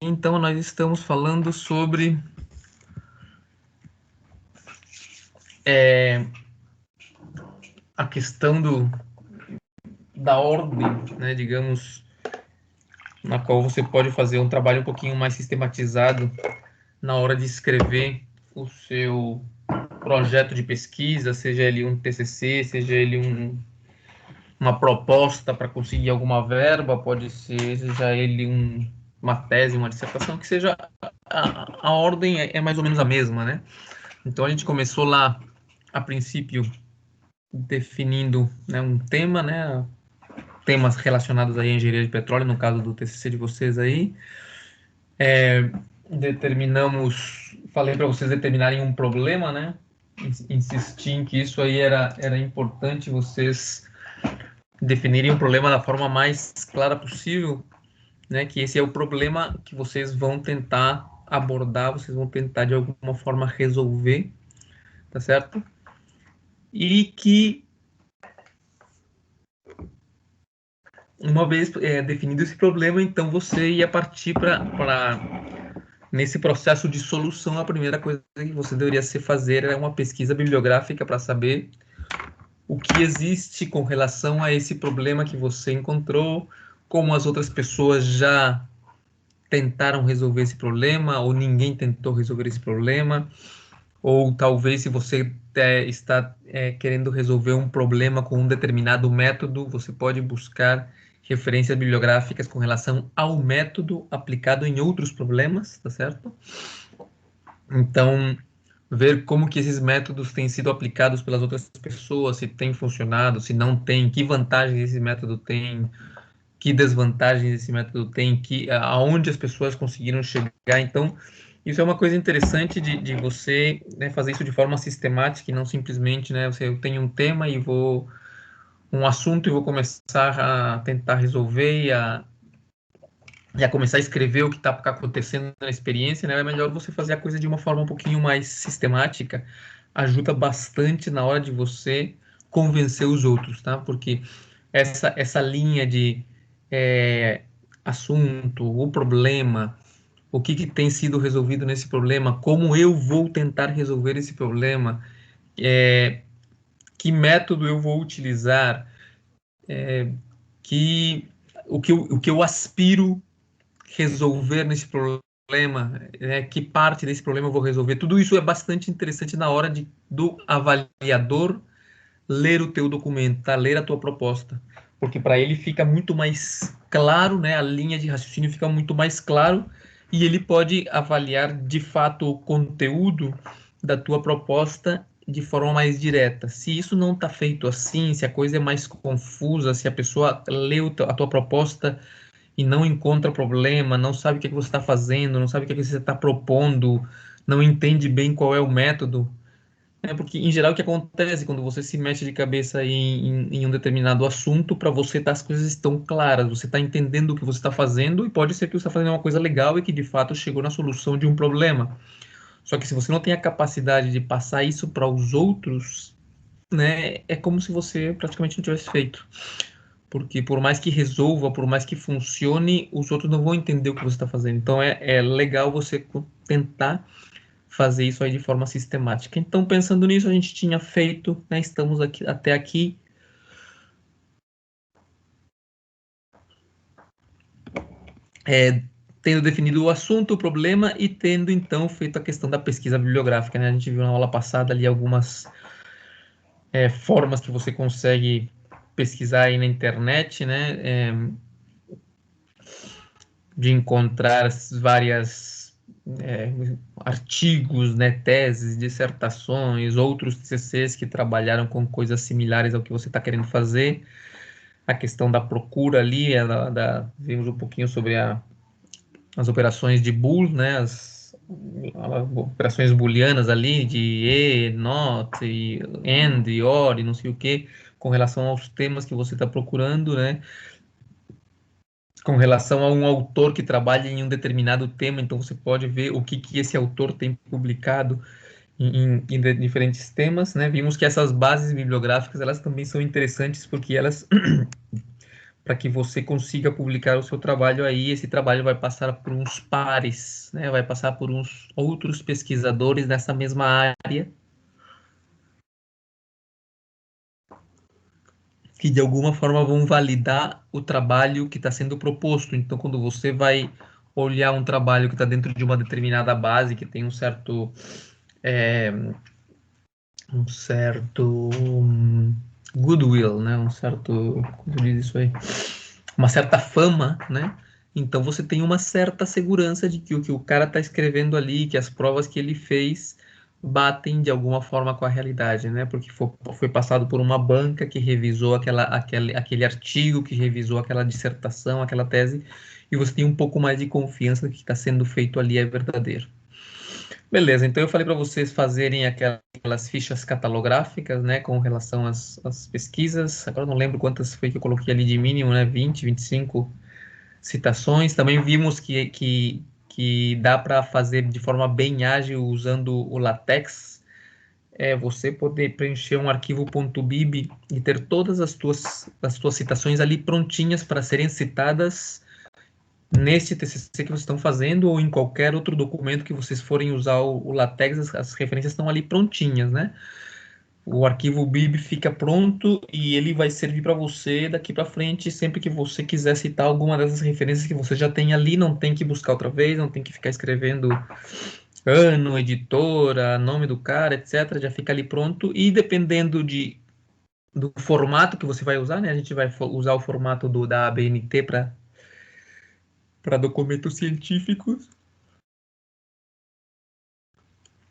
Então, nós estamos falando sobre a questão da ordem, né, digamos, na qual você pode fazer um trabalho um pouquinho mais sistematizado na hora de escrever o seu projeto de pesquisa, seja ele um TCC, seja ele uma proposta para conseguir alguma verba, pode ser, seja ele uma tese, uma dissertação, que seja a ordem é mais ou menos a mesma, né? Então a gente começou lá, a princípio, definindo, né, um tema, né, temas relacionados aí à engenharia de petróleo, no caso do TCC de vocês aí. Determinamos, falei para vocês determinarem um problema, né, insisti em que isso aí era importante vocês definirem um problema da forma mais clara possível, né, que esse é o problema que vocês vão tentar abordar, vocês vão tentar de alguma forma resolver, tá certo? E que uma vez definido esse problema, então você ia partir para nesse processo de solução. A primeira coisa que você deveria se fazer é uma pesquisa bibliográfica para saber o que existe com relação a esse problema que você encontrou, como as outras pessoas já tentaram resolver esse problema, ou ninguém tentou resolver esse problema, ou talvez se você está querendo resolver um problema com um determinado método, você pode buscar referências bibliográficas com relação ao método aplicado em outros problemas, tá certo? Então, ver como que esses métodos têm sido aplicados pelas outras pessoas, se tem funcionado, se não tem, que vantagens esse método tem, que desvantagens esse método tem, aonde as pessoas conseguiram chegar. Então, isso é uma coisa interessante de você, né, fazer isso de forma sistemática e não simplesmente, né, eu tenho um tema e um assunto e vou começar a tentar resolver e a começar a escrever o que está acontecendo na experiência, né? É melhor você fazer a coisa de uma forma um pouquinho mais sistemática, ajuda bastante na hora de você convencer os outros, tá? Porque essa linha de é, assunto, o problema, o que tem sido resolvido nesse problema, como eu vou tentar resolver esse problema, que método eu vou utilizar, que o que eu aspiro resolver nesse problema, que parte desse problema eu vou resolver. Tudo isso é bastante interessante na hora do avaliador ler o teu documento, tá? Ler a tua proposta, porque para ele fica muito mais claro, né? A linha de raciocínio fica muito mais claro e ele pode avaliar de fato o conteúdo da tua proposta de forma mais direta. Se isso não está feito assim, se a coisa é mais confusa, se a pessoa leu a tua proposta e não encontra problema, não sabe o que, é que você está fazendo, não sabe o que, é que você está propondo, não entende bem qual é o método, porque, em geral, o que acontece quando você se mete de cabeça em um determinado assunto, para você as coisas estão claras, você está entendendo o que você está fazendo, e pode ser que você está fazendo uma coisa legal e que, de fato, chegou na solução de um problema. Só que se você não tem a capacidade de passar isso para os outros, né, é como se você praticamente não tivesse feito. Porque por mais que resolva, por mais que funcione, os outros não vão entender o que você está fazendo. Então é legal você tentar fazer isso aí de forma sistemática. Então, pensando nisso, a gente tinha feito, né, estamos aqui, até aqui, tendo definido o assunto, o problema e tendo, então, feito a questão da pesquisa bibliográfica, né? A gente viu na aula passada ali algumas formas que você consegue pesquisar aí na internet, né? De encontrar várias artigos, né, teses, dissertações, outros TCCs que trabalharam com coisas similares ao que você está querendo fazer. A questão da procura ali, vimos um pouquinho sobre as operações de Boole, né, as operações booleanas ali, de e, not, e and, e or, e não sei o que, com relação aos temas que você está procurando, né, com relação a um autor que trabalha em um determinado tema, então você pode ver o que esse autor tem publicado em diferentes temas, né? Vimos que essas bases bibliográficas, elas também são interessantes porque elas para que você consiga publicar o seu trabalho aí. Esse trabalho vai passar por uns pares, né? Vai passar por uns outros pesquisadores nessa mesma área, que de alguma forma vão validar o trabalho que está sendo proposto. Então, quando você vai olhar um trabalho que está dentro de uma determinada base, que tem é, um certo goodwill, né? Um certo, como diz isso aí? Uma certa fama, né? Então você tem uma certa segurança de que o cara está escrevendo ali, que as provas que ele fez batem de alguma forma com a realidade, né? Porque foi passado por uma banca que revisou aquele artigo, que revisou aquela dissertação, aquela tese, e você tem um pouco mais de confiança que está sendo feito ali é verdadeiro. Beleza, então eu falei para vocês fazerem aquelas fichas catalográficas, né, com relação às pesquisas. Agora eu não lembro quantas foi que eu coloquei ali de mínimo, né, 20, 25 citações. Também vimos que dá para fazer de forma bem ágil usando o LaTeX. É você poder preencher um arquivo .bib e ter todas as tuas citações ali prontinhas para serem citadas nesse TCC que vocês estão fazendo ou em qualquer outro documento que vocês forem usar o LaTeX, as referências estão ali prontinhas, né? O arquivo BIB fica pronto e ele vai servir para você daqui para frente, sempre que você quiser citar alguma dessas referências que você já tem ali, não tem que buscar outra vez, não tem que ficar escrevendo ano, editora, nome do cara, etc. Já fica ali pronto e dependendo do formato que você vai usar, né? A gente vai usar o formato da ABNT para documentos científicos.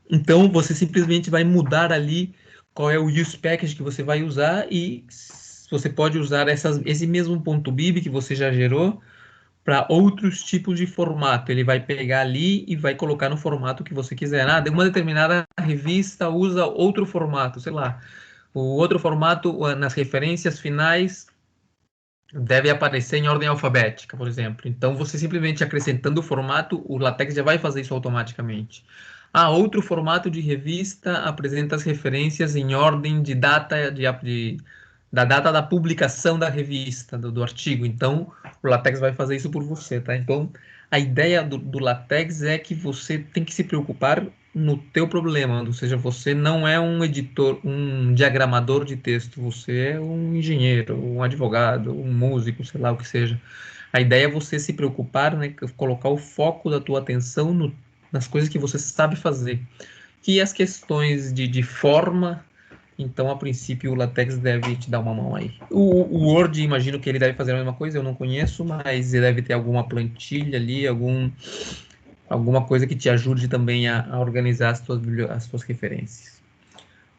Então, você simplesmente vai mudar ali qual é o use package que você vai usar e você pode usar esse mesmo ponto .bib que você já gerou para outros tipos de formato. Ele vai pegar ali e vai colocar no formato que você quiser. Ah, uma determinada revista usa outro formato, sei lá. O outro formato, nas referências finais, deve aparecer em ordem alfabética, por exemplo. Então, você simplesmente acrescentando o formato, o LaTeX já vai fazer isso automaticamente. Ah, outro formato de revista apresenta as referências em ordem de data da data da publicação da revista, do artigo. Então, o LaTeX vai fazer isso por você, tá? Então, a ideia do LaTeX é que você tem que se preocupar no teu problema, ou seja, você não é um editor, um diagramador de texto, você é um engenheiro, um advogado, um músico, sei lá o que seja. A ideia é você se preocupar, né, colocar o foco da tua atenção nas coisas que você sabe fazer. Que as questões de forma, então, a princípio, o LaTeX deve te dar uma mão aí. O Word, imagino que ele deve fazer a mesma coisa, eu não conheço, mas ele deve ter alguma plantilha ali, alguma coisa que te ajude também a organizar as tuas referências.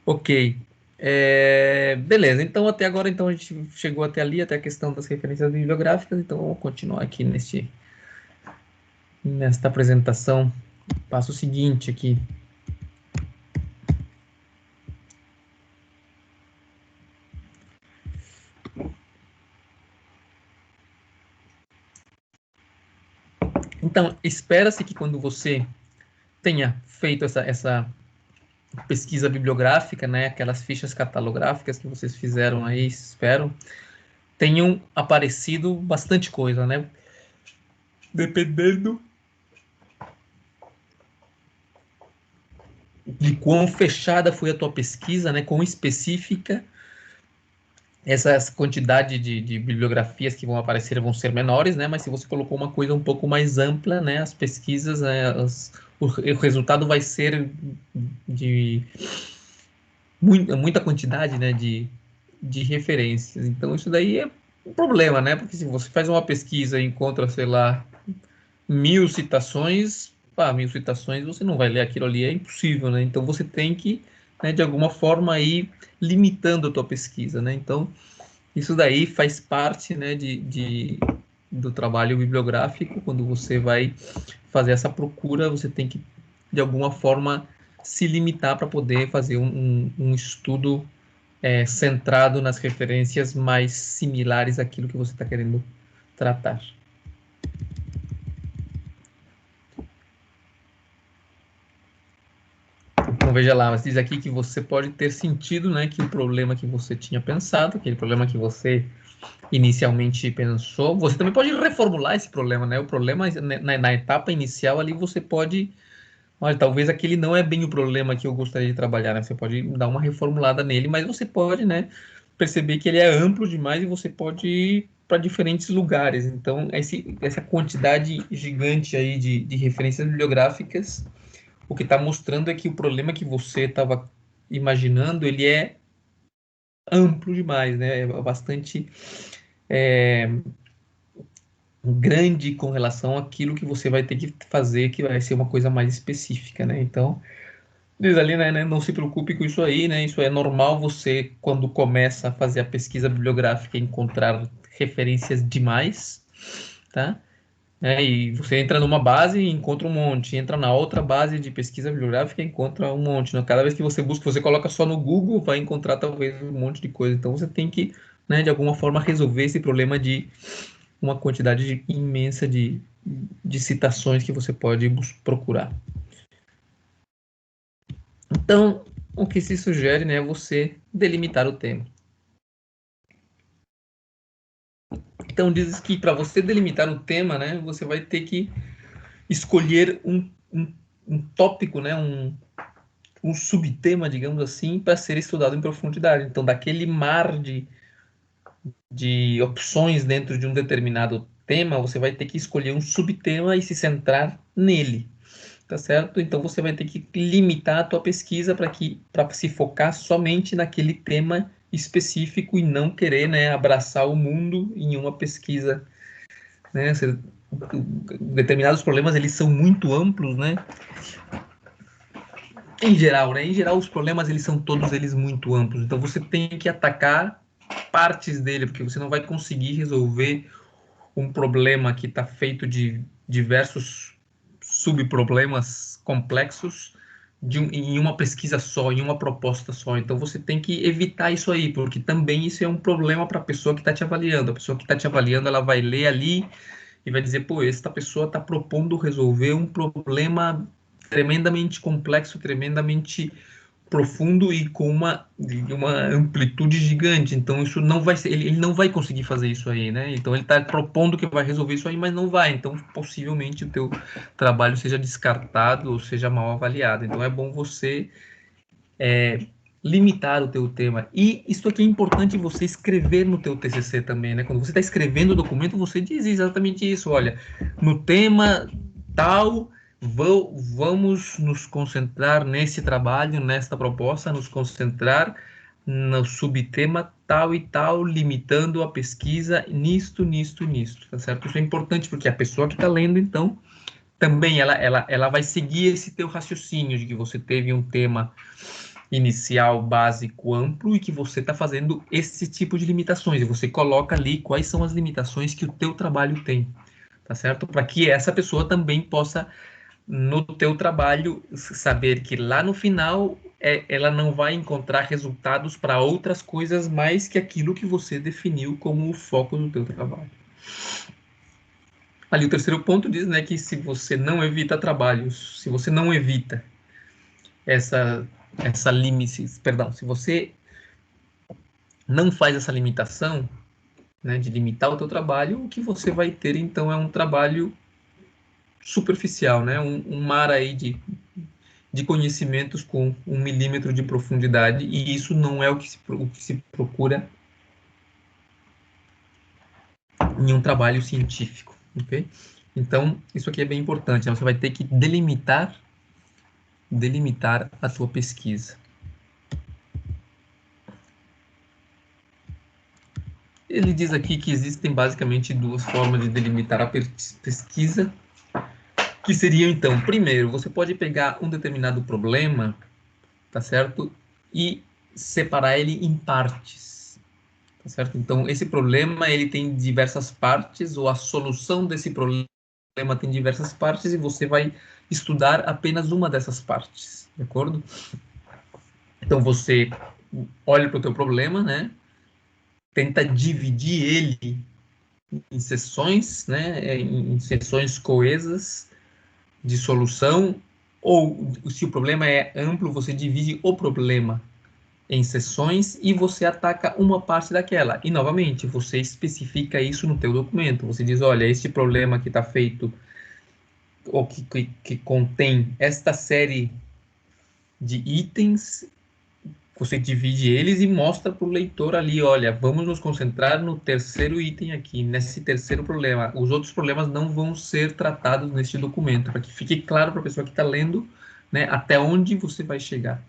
Ok. Beleza, então até agora então, a gente chegou até ali, até a questão das referências bibliográficas, então vamos continuar aqui nesta apresentação. Passo o seguinte aqui. Então, espera-se que quando você tenha feito essa pesquisa bibliográfica, né, aquelas fichas catalográficas que vocês fizeram aí, espero, tenham aparecido bastante coisa, né? Dependendo de quão fechada foi a tua pesquisa, né, quão específica, essa quantidade de bibliografias que vão aparecer vão ser menores, né? Mas se você colocou uma coisa um pouco mais ampla, né, as pesquisas, né, o resultado vai ser de muita quantidade, né, de referências. Então, isso daí é um problema, né? Porque se você faz uma pesquisa e encontra, sei lá, 1.000 citações, 1.000 citações, você não vai ler aquilo ali, é impossível, né? Então, você tem que, né, de alguma forma, ir limitando a tua pesquisa, né? Então, isso daí faz parte, né, do trabalho bibliográfico. Quando você vai fazer essa procura, você tem que, de alguma forma, se limitar para poder fazer um estudo centrado nas referências mais similares àquilo que você está querendo tratar. Então, veja lá, mas diz aqui que você pode ter sentido, né, que o problema que você tinha pensado, aquele problema que você inicialmente pensou. Você também pode reformular esse problema, né? O problema na etapa inicial ali você pode, olha, talvez aquele não é bem o problema que eu gostaria de trabalhar, né? Você pode dar uma reformulada nele, mas você pode, né, perceber que ele é amplo demais e você pode ir para diferentes lugares. Então, essa quantidade gigante aí de referências bibliográficas, o que está mostrando é que o problema que você estava imaginando, ele é amplo demais, né? É bastante grande com relação àquilo que você vai ter que fazer, que vai ser uma coisa mais específica, né? Então, diz ali, né, não se preocupe com isso aí, né? Isso é normal você, quando começa a fazer a pesquisa bibliográfica, encontrar referências demais, tá? E você entra numa base e encontra um monte, entra na outra base de pesquisa bibliográfica e encontra um monte, né? Cada vez que você busca, você coloca só no Google, vai encontrar talvez um monte de coisa. Então você tem que, né, de alguma forma resolver esse problema de uma quantidade imensa de citações que você pode procurar. Então, o que se sugere, né, é você delimitar o tema. Então, diz que para você delimitar o tema, né, você vai ter que escolher um tópico, né, um subtema, digamos assim, para ser estudado em profundidade. Então, daquele mar de opções dentro de um determinado tema, você vai ter que escolher um subtema e se centrar nele. Tá certo? Então você vai ter que limitar a tua pesquisa para se focar somente naquele tema específico e não querer, né, abraçar o mundo em uma pesquisa, né? Determinados problemas eles são muito amplos, né? Em geral, né? Em geral os problemas eles são todos eles muito amplos. Então você tem que atacar partes dele, porque você não vai conseguir resolver um problema que está feito de diversos subproblemas complexos em uma pesquisa só, em uma proposta só. Então você tem que evitar isso aí, porque também isso é um problema para a pessoa que está te avaliando. A pessoa que está te avaliando, ela vai ler ali e vai dizer, pô, essa pessoa está propondo resolver um problema tremendamente complexo, tremendamente profundo e com uma amplitude gigante. Então isso não vai ser, ele não vai conseguir fazer isso aí, né? Então ele está propondo que vai resolver isso aí, mas não vai. Então possivelmente o teu trabalho seja descartado ou seja mal avaliado. Então é bom você limitar o teu tema. E isso aqui é importante você escrever no teu TCC também, né? Quando você está escrevendo o documento, você diz exatamente isso. Olha, no tema tal, vamos nos concentrar nesse trabalho, nesta proposta, nos concentrar no subtema tal e tal, limitando a pesquisa nisto, tá certo? Isso é importante porque a pessoa que está lendo, então, também ela vai seguir esse teu raciocínio de que você teve um tema inicial, básico, amplo e que você está fazendo esse tipo de limitações. E você coloca ali quais são as limitações que o teu trabalho tem, tá certo? Para que essa pessoa também possa, no teu trabalho, saber que lá no final ela não vai encontrar resultados para outras coisas mais que aquilo que você definiu como o foco do teu trabalho. Ali o terceiro ponto diz, né, que se você não evita trabalhos, se você não evita essa limite, perdão, se você não faz essa limitação, né, de limitar o teu trabalho, o que você vai ter então é um trabalho superficial, né, um mar aí de conhecimentos com 1 milímetro de profundidade, e isso não é o que se procura em um trabalho científico, ok? Então, isso aqui é bem importante, né? Você vai ter que delimitar a tua pesquisa. Ele diz aqui que existem basicamente duas formas de delimitar a pesquisa, que seriam então, primeiro, você pode pegar um determinado problema, tá certo? E separar ele em partes, tá certo? Então, esse problema, ele tem diversas partes, ou a solução desse problema tem diversas partes, e você vai estudar apenas uma dessas partes, de acordo? Então, você olha para o teu problema, né? Tenta dividir ele em seções, né? Em seções coesas de solução, ou se o problema é amplo, você divide o problema em sessões e você ataca uma parte daquela. E, novamente, você especifica isso no teu documento. Você diz, olha, este problema que está feito, ou que contém esta série de itens, você divide eles e mostra para o leitor ali, olha, vamos nos concentrar no terceiro item aqui, nesse terceiro problema. Os outros problemas não vão ser tratados neste documento, para que fique claro para a pessoa que está lendo, né, até onde você vai chegar.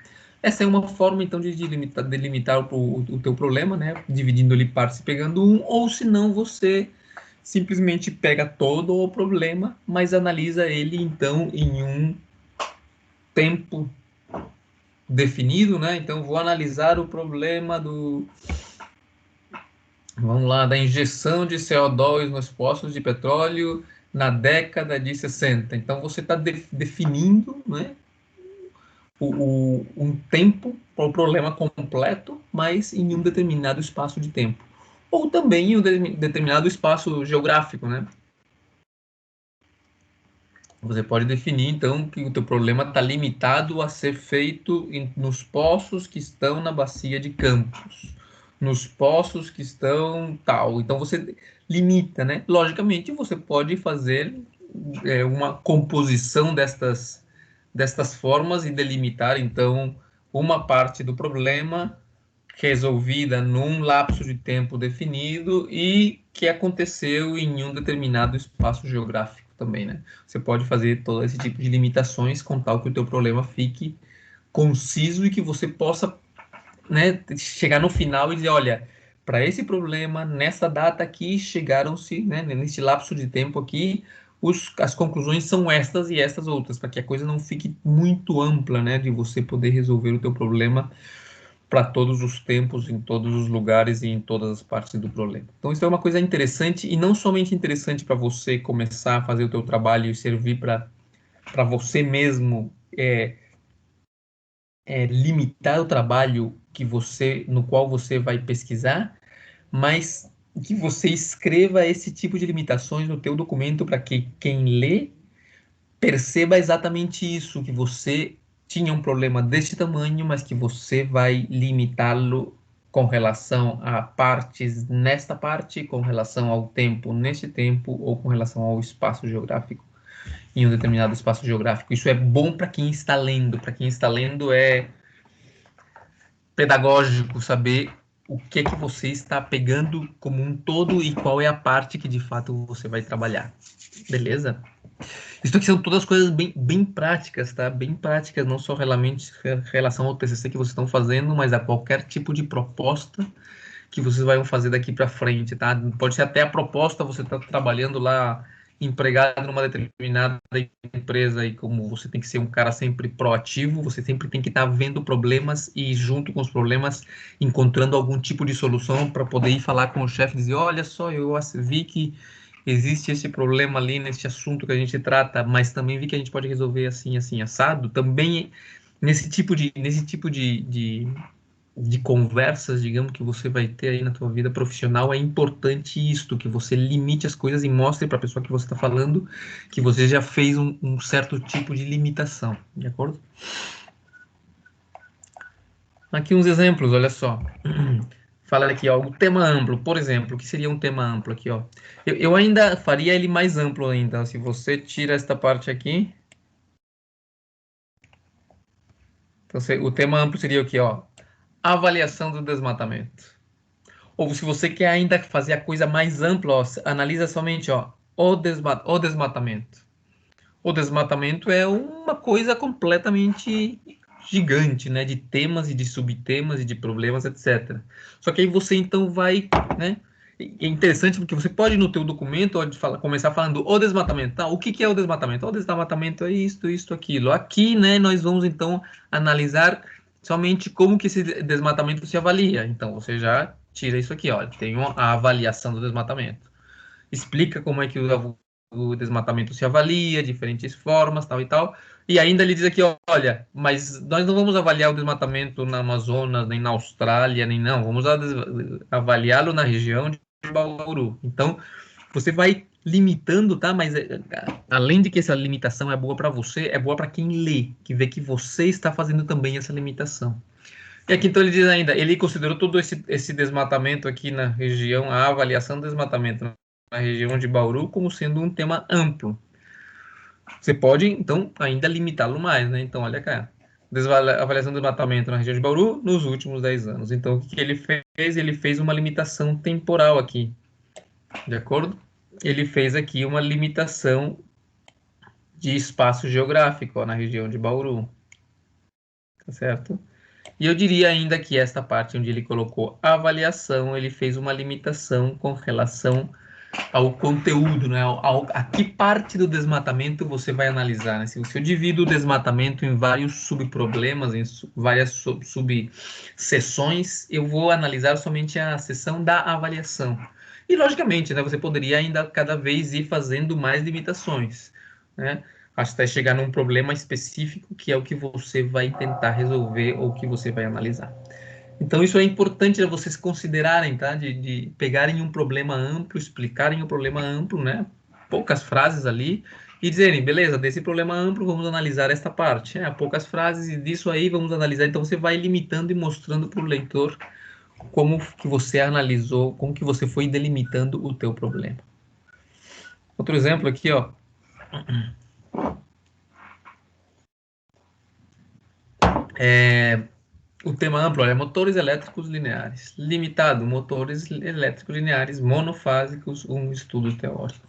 Essa é uma forma, então, de delimitar o teu problema, né, dividindo ele partes e pegando um, ou se não, você simplesmente pega todo o problema, mas analisa ele, então, em um tempo definido, né? Então, vou analisar o problema vamos lá, da injeção de CO2 nos poços de petróleo na década de 60. Então, você está definindo, né, um tempo para o problema completo, mas em um determinado espaço de tempo. Ou também em um determinado espaço geográfico, né? Você pode definir, então, que o teu problema está limitado a ser feito nos poços que estão na bacia de Campos, nos poços que estão tal. Então, você limita, né? Logicamente, você pode fazer uma composição destas formas e delimitar, então, uma parte do problema resolvida num lapso de tempo definido e que aconteceu em um determinado espaço geográfico também, né? Você pode fazer todo esse tipo de limitações com tal que o teu problema fique conciso e que você possa, né, chegar no final e dizer, olha, para esse problema, nessa data aqui, chegaram-se, né, nesse lapso de tempo aqui, as conclusões são estas e estas outras, para que a coisa não fique muito ampla, né, de você poder resolver o teu problema para todos os tempos, em todos os lugares e em todas as partes do problema. Então, isso é uma coisa interessante e não somente interessante para você começar a fazer o teu trabalho e servir para você mesmo limitar o trabalho no qual você vai pesquisar, mas que você escreva esse tipo de limitações no teu documento para que quem lê perceba exatamente isso, que você tinha um problema deste tamanho, mas que você vai limitá-lo com relação a partes nesta parte, com relação ao tempo neste tempo, ou com relação ao espaço geográfico em um determinado espaço geográfico. Isso é bom para quem está lendo. Para quem está lendo é pedagógico saber o que é que você está pegando como um todo e qual é a parte que de fato você vai trabalhar. Beleza? Isso aqui são todas coisas bem práticas, tá? Bem práticas, não só realmente em relação ao TCC que vocês estão fazendo, mas a qualquer tipo de proposta que vocês vão fazer daqui para frente, tá? Pode ser até a proposta, você está trabalhando lá, empregado numa determinada empresa e como você tem que ser um cara sempre proativo, você sempre tem que estar vendo problemas e junto com os problemas encontrando algum tipo de solução para poder ir falar com o chefe e dizer, olha só, eu vi que existe esse problema ali nesse assunto que a gente trata, mas também vi que a gente pode resolver assim, assim, assado. Também nesse tipo de conversas, digamos, que você vai ter aí na tua vida profissional, é importante isto, que você limite as coisas e mostre para a pessoa que você está falando que você já fez um certo tipo de limitação, de acordo? Aqui uns exemplos, olha só. Fala aqui, ó, o tema amplo, por exemplo, o que seria um tema amplo aqui, ó? Eu ainda faria ele mais amplo ainda. Se você tira esta parte aqui, então, o tema amplo seria o que, ó? Avaliação do desmatamento. Ou se você quer ainda fazer a coisa mais ampla, ó, analisa somente, ó, o desmatamento. O desmatamento é uma coisa completamente gigante, né, de temas e de subtemas e de problemas, etc. Só que aí você então vai, né, é interessante porque você pode no teu documento começar falando o desmatamento, tá? O que é o desmatamento? O desmatamento é isto, aquilo. Aqui, né, nós vamos então analisar somente como que esse desmatamento se avalia. Então você já tira isso aqui, ó, tem a avaliação do desmatamento. Explica como é que o desmatamento se avalia, diferentes formas, tal e tal. E ainda ele diz aqui, olha, mas nós não vamos avaliar o desmatamento na Amazonas, nem na Austrália, nem não. Vamos avaliá-lo na região de Bauru. Então, você vai limitando, tá? Mas além de que essa limitação é boa para você, é boa para quem lê, que vê que você está fazendo também essa limitação. E aqui então ele diz ainda, ele considerou todo esse desmatamento aqui na região, a avaliação do desmatamento na região de Bauru como sendo um tema amplo. Você pode, então, ainda limitá-lo mais, né? Então, olha cá. Avaliação do desmatamento na região de Bauru nos últimos 10 anos. Então, o que ele fez? Ele fez uma limitação temporal aqui, de acordo? Ele fez aqui uma limitação de espaço geográfico, ó, na região de Bauru, tá certo? E eu diria ainda que esta parte onde ele colocou avaliação, ele fez uma limitação com relação ao conteúdo, né? A que parte do desmatamento você vai analisar, né? Se eu divido o desmatamento em vários subproblemas, em várias subseções, eu vou analisar somente a seção da avaliação. E, logicamente, né, você poderia ainda cada vez ir fazendo mais limitações, né? Até chegar num problema específico que é o que você vai tentar resolver ou que você vai analisar. Então, isso é importante vocês considerarem, tá? De pegarem um problema amplo, explicarem o problema amplo, né? Poucas frases ali, e dizerem, beleza, desse problema amplo, vamos analisar esta parte. Poucas frases, e disso aí vamos analisar. Então, você vai limitando e mostrando para o leitor como que você analisou, como que você foi delimitando o teu problema. Outro exemplo aqui, ó. O tema amplo é motores elétricos lineares. Limitado, motores elétricos lineares monofásicos, um estudo teórico.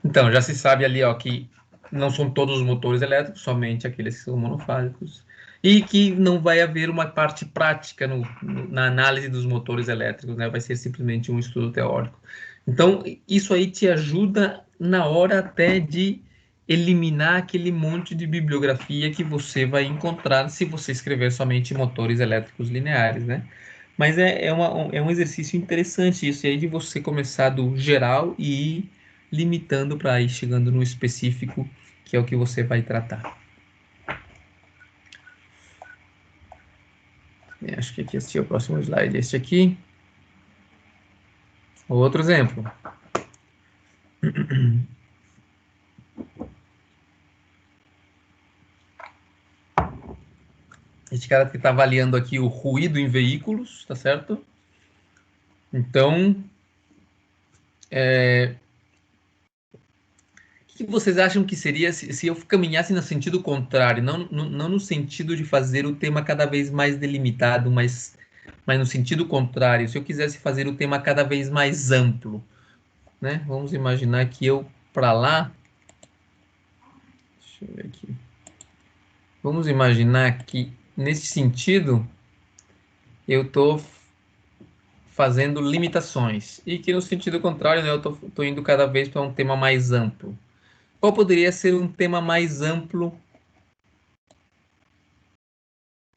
Então, já se sabe ali, ó, que não são todos os motores elétricos, somente aqueles que são monofásicos. E que não vai haver uma parte prática na análise dos motores elétricos, né? Vai ser simplesmente um estudo teórico. Então, isso aí te ajuda na hora até de eliminar aquele monte de bibliografia que você vai encontrar se você escrever somente motores elétricos lineares, né? Mas é um exercício interessante isso aí de você começar do geral e ir limitando para ir chegando no específico, que é o que você vai tratar. Acho que aqui este é o próximo slide, este aqui. Outro exemplo. Este cara que está avaliando aqui o ruído em veículos, tá certo? Então, o que vocês acham que seria se eu caminhasse no sentido contrário, não no sentido de fazer o tema cada vez mais delimitado, mas no sentido contrário, se eu quisesse fazer o tema cada vez mais amplo, né? Vamos imaginar que eu para lá, deixa eu ver aqui. Vamos imaginar que nesse sentido eu estou fazendo limitações e que no sentido contrário, né, eu estou indo cada vez para um tema mais amplo. Qual poderia ser um tema mais amplo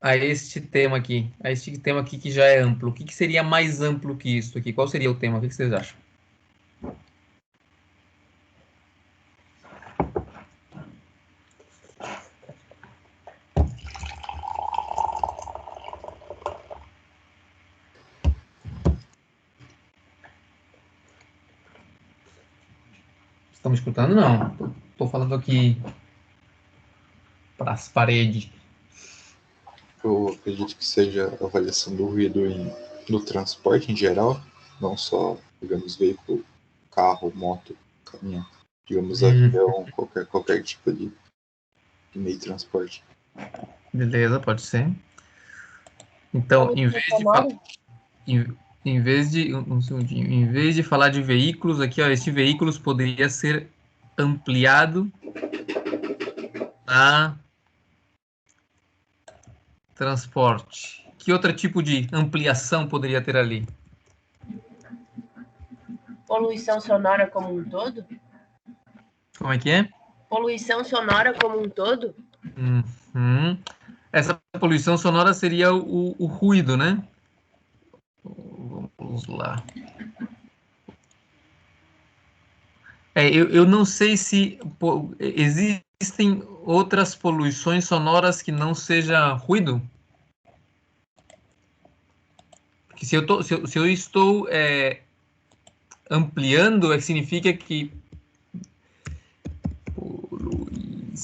a este tema aqui? A este tema aqui que já é amplo. O que seria mais amplo que isso aqui? Qual seria o tema? O que vocês acham? Estão me escutando? Não. Estou falando aqui para as paredes. Eu acredito que seja a avaliação do ruído no transporte em geral, não só, digamos, veículo, carro, moto, caminhão, digamos, avião, qualquer tipo de meio de transporte. Beleza, pode ser. Então, em vez de falar... Em vez de um segundinho, em vez de falar de veículos aqui, ó, este veículos poderia ser ampliado a transporte. Que outro tipo de ampliação poderia ter ali? Poluição sonora como um todo? Como é que é? Poluição sonora como um todo? Essa poluição sonora seria o ruído, né? Vamos lá. Eu não sei se existem outras poluições sonoras que não seja ruído. Porque se eu estou ampliando, significa que poluição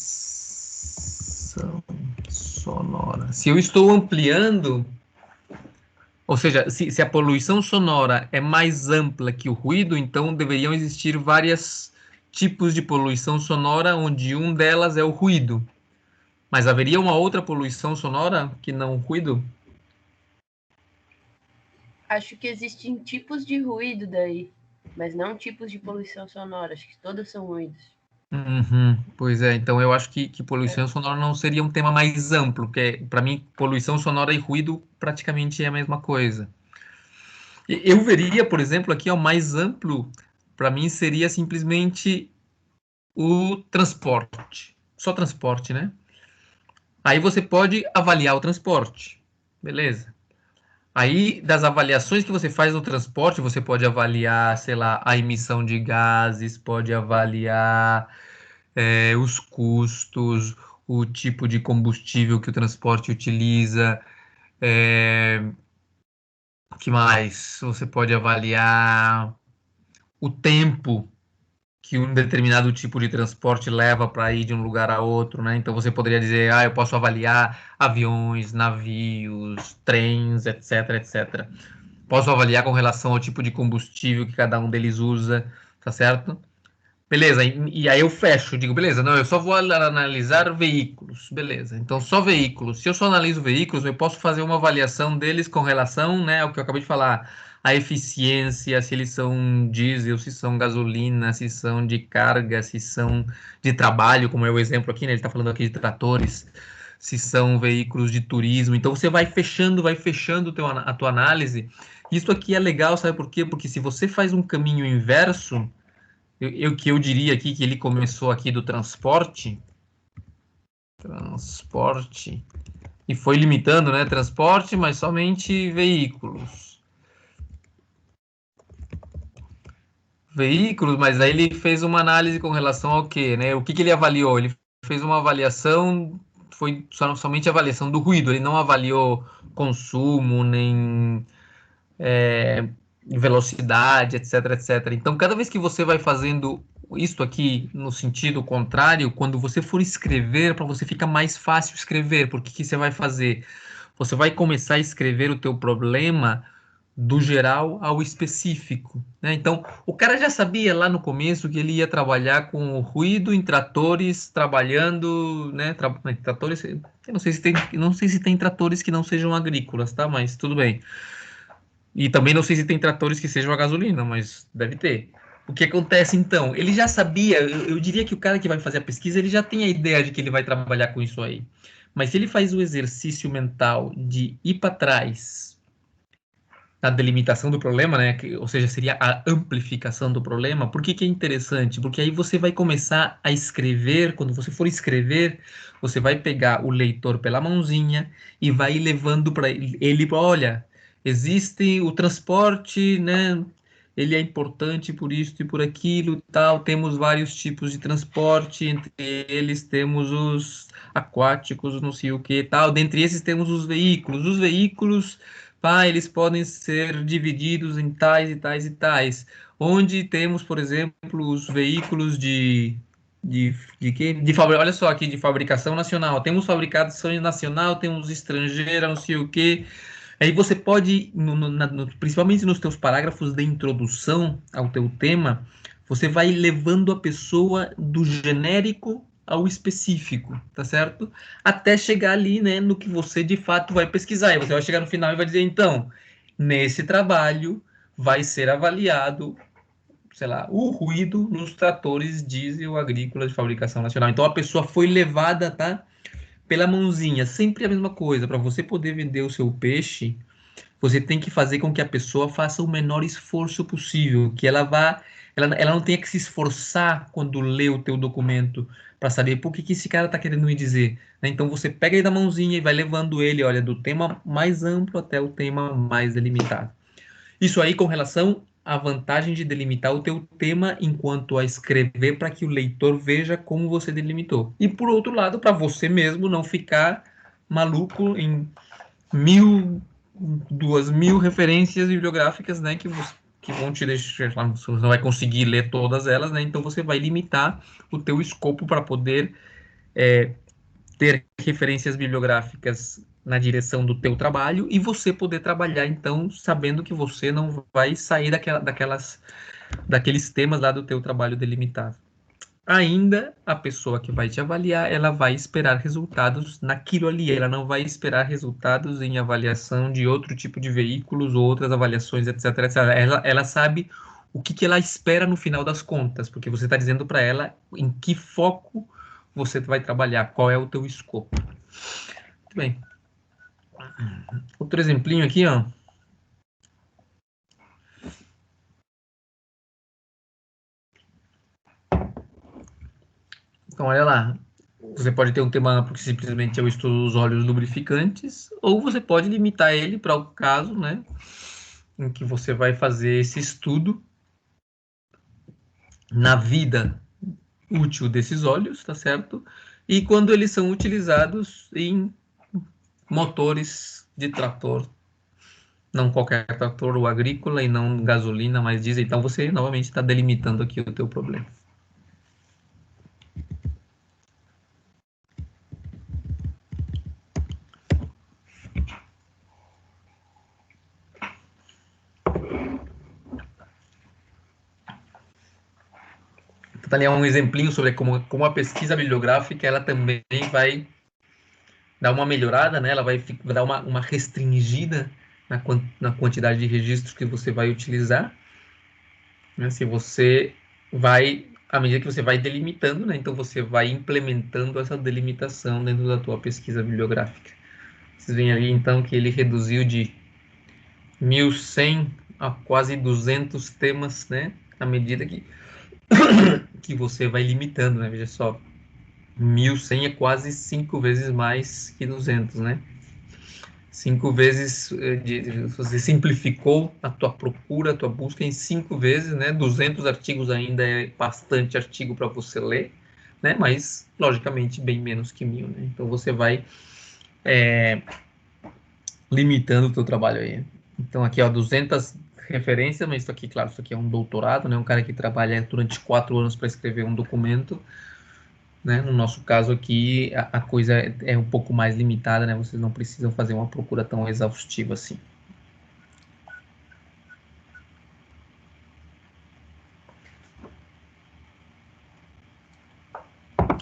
sonora. Se eu estou ampliando, Ou seja, se a poluição sonora é mais ampla que o ruído, então deveriam existir vários tipos de poluição sonora, onde um delas é o ruído. Mas haveria uma outra poluição sonora que não o ruído? Acho que existem tipos de ruído daí, mas não tipos de poluição sonora. Acho que todos são ruídos. Uhum, pois é, então eu acho que poluição sonora não seria um tema mais amplo, porque para mim poluição sonora e ruído praticamente é a mesma coisa. Eu veria, por exemplo, aqui o mais amplo, para mim seria simplesmente o transporte, só transporte, né? Aí você pode avaliar o transporte, beleza? Aí, das avaliações que você faz no transporte, você pode avaliar, sei lá, a emissão de gases, pode avaliar os custos, o tipo de combustível que o transporte utiliza, o que mais? Você pode avaliar o tempo que um determinado tipo de transporte leva para ir de um lugar a outro, né? Então você poderia dizer, eu posso avaliar aviões, navios, trens, etc, etc. Posso avaliar com relação ao tipo de combustível que cada um deles usa, tá certo? Beleza, e aí eu fecho, digo, beleza, não, eu só vou analisar veículos, beleza. Então, só veículos. Se eu só analiso veículos, eu posso fazer uma avaliação deles com relação, né, ao que eu acabei de falar, a eficiência, se eles são diesel, se são gasolina, se são de carga, se são de trabalho, como é o exemplo aqui, né, ele está falando aqui de tratores, se são veículos de turismo. Então, você vai fechando a tua análise. Isso aqui é legal, sabe por quê? Porque se você faz um caminho inverso, que eu diria aqui que ele começou aqui do transporte, e foi limitando, né, transporte, mas somente veículos. Veículos, mas aí ele fez uma análise com relação ao quê, né? O que ele avaliou? Ele fez uma avaliação, foi somente avaliação do ruído, ele não avaliou consumo, nem velocidade, etc, etc. Então, cada vez que você vai fazendo isso aqui no sentido contrário, quando você for escrever, para você fica mais fácil escrever, porque o que você vai fazer? Você vai começar a escrever o teu problema do geral ao específico, né? Então, o cara já sabia lá no começo que ele ia trabalhar com o ruído em tratores, trabalhando, né? Tratores, eu não sei se tem tratores que não sejam agrícolas, tá? Mas tudo bem. E também não sei se tem tratores que sejam a gasolina, mas deve ter. O que acontece então? Ele já sabia, eu diria que o cara que vai fazer a pesquisa, ele já tem a ideia de que ele vai trabalhar com isso aí. Mas se ele faz o exercício mental de ir para trás na delimitação do problema, né? Ou seja, seria a amplificação do problema. Por que que é interessante? Porque aí você vai começar a escrever, quando você for escrever, você vai pegar o leitor pela mãozinha e vai levando para ele, olha, existe o transporte, né? Ele é importante por isso e por aquilo, tal. Temos vários tipos de transporte, entre eles temos os aquáticos, não sei o que, tal. Dentre esses temos os veículos. Os veículos, eles podem ser divididos em tais e tais e tais. Onde temos, por exemplo, os veículos olha só aqui, de fabricação nacional. Temos fabricação nacional, temos estrangeira, não sei o quê. Aí você pode, principalmente nos teus parágrafos de introdução ao teu tema, você vai levando a pessoa do genérico ao específico, tá certo? Até chegar ali, né, no que você de fato vai pesquisar. E você vai chegar no final e vai dizer, então, nesse trabalho vai ser avaliado, sei lá, o ruído nos tratores diesel agrícolas de fabricação nacional. Então a pessoa foi levada, tá? Pela mãozinha, sempre a mesma coisa. Para você poder vender o seu peixe, você tem que fazer com que a pessoa faça o menor esforço possível, que ela não tenha que se esforçar quando lê o teu documento para saber por que que esse cara está querendo me dizer, né? Então você pega ele da mãozinha e vai levando ele, olha, do tema mais amplo até o tema mais delimitado. Isso aí com relação à vantagem de delimitar o teu tema enquanto a escrever para que o leitor veja como você delimitou. E por outro lado, para você mesmo não ficar maluco em 2.000 referências bibliográficas, né, que vão te deixar, você não vai conseguir ler todas elas, né, então você vai limitar o teu escopo para poder ter referências bibliográficas na direção do teu trabalho e você poder trabalhar, então, sabendo que você não vai sair daqueles temas lá do teu trabalho delimitado. Ainda a pessoa que vai te avaliar, ela vai esperar resultados naquilo ali, ela não vai esperar resultados em avaliação de outro tipo de veículos ou outras avaliações, etc, etc. Ela sabe o que ela espera no final das contas, porque você está dizendo para ela em que foco você vai trabalhar, qual é o teu escopo. Muito bem. Outro exemplinho aqui, ó. Então, olha lá. Você pode ter um tema amplo que simplesmente é o estudo dos óleos lubrificantes, ou você pode limitar ele para o caso, né, em que você vai fazer esse estudo na vida útil desses óleos, tá certo? E quando eles são utilizados em motores de trator, não qualquer trator, o agrícola e não gasolina, mas diesel. Então você novamente está delimitando aqui o teu problema. Então, ali é um exemplinho sobre como a pesquisa bibliográfica ela também vai dar uma melhorada, né? Ela vai dar uma restringida na quantidade de registros que você vai utilizar. Né? Se você vai, à medida que você vai delimitando, né? Então você vai implementando essa delimitação dentro da tua pesquisa bibliográfica. Vocês veem ali, então, que ele reduziu de 1.100 a quase 200 temas, né? À medida que você vai limitando, né? Veja só, 1.100 é quase 5 vezes mais que 200, né? 5 vezes, você simplificou a tua procura, a tua busca em 5 vezes, né? 200 artigos ainda é bastante artigo para você ler, né? Mas, logicamente, bem menos que 1.000, né? Então, você vai limitando o teu trabalho aí. Então, aqui, ó, 200 referências, mas isso aqui, claro, isso aqui é um doutorado, né? Um cara que trabalha durante 4 anos para escrever um documento, né? No nosso caso aqui, a coisa é um pouco mais limitada, né? Vocês não precisam fazer uma procura tão exaustiva assim.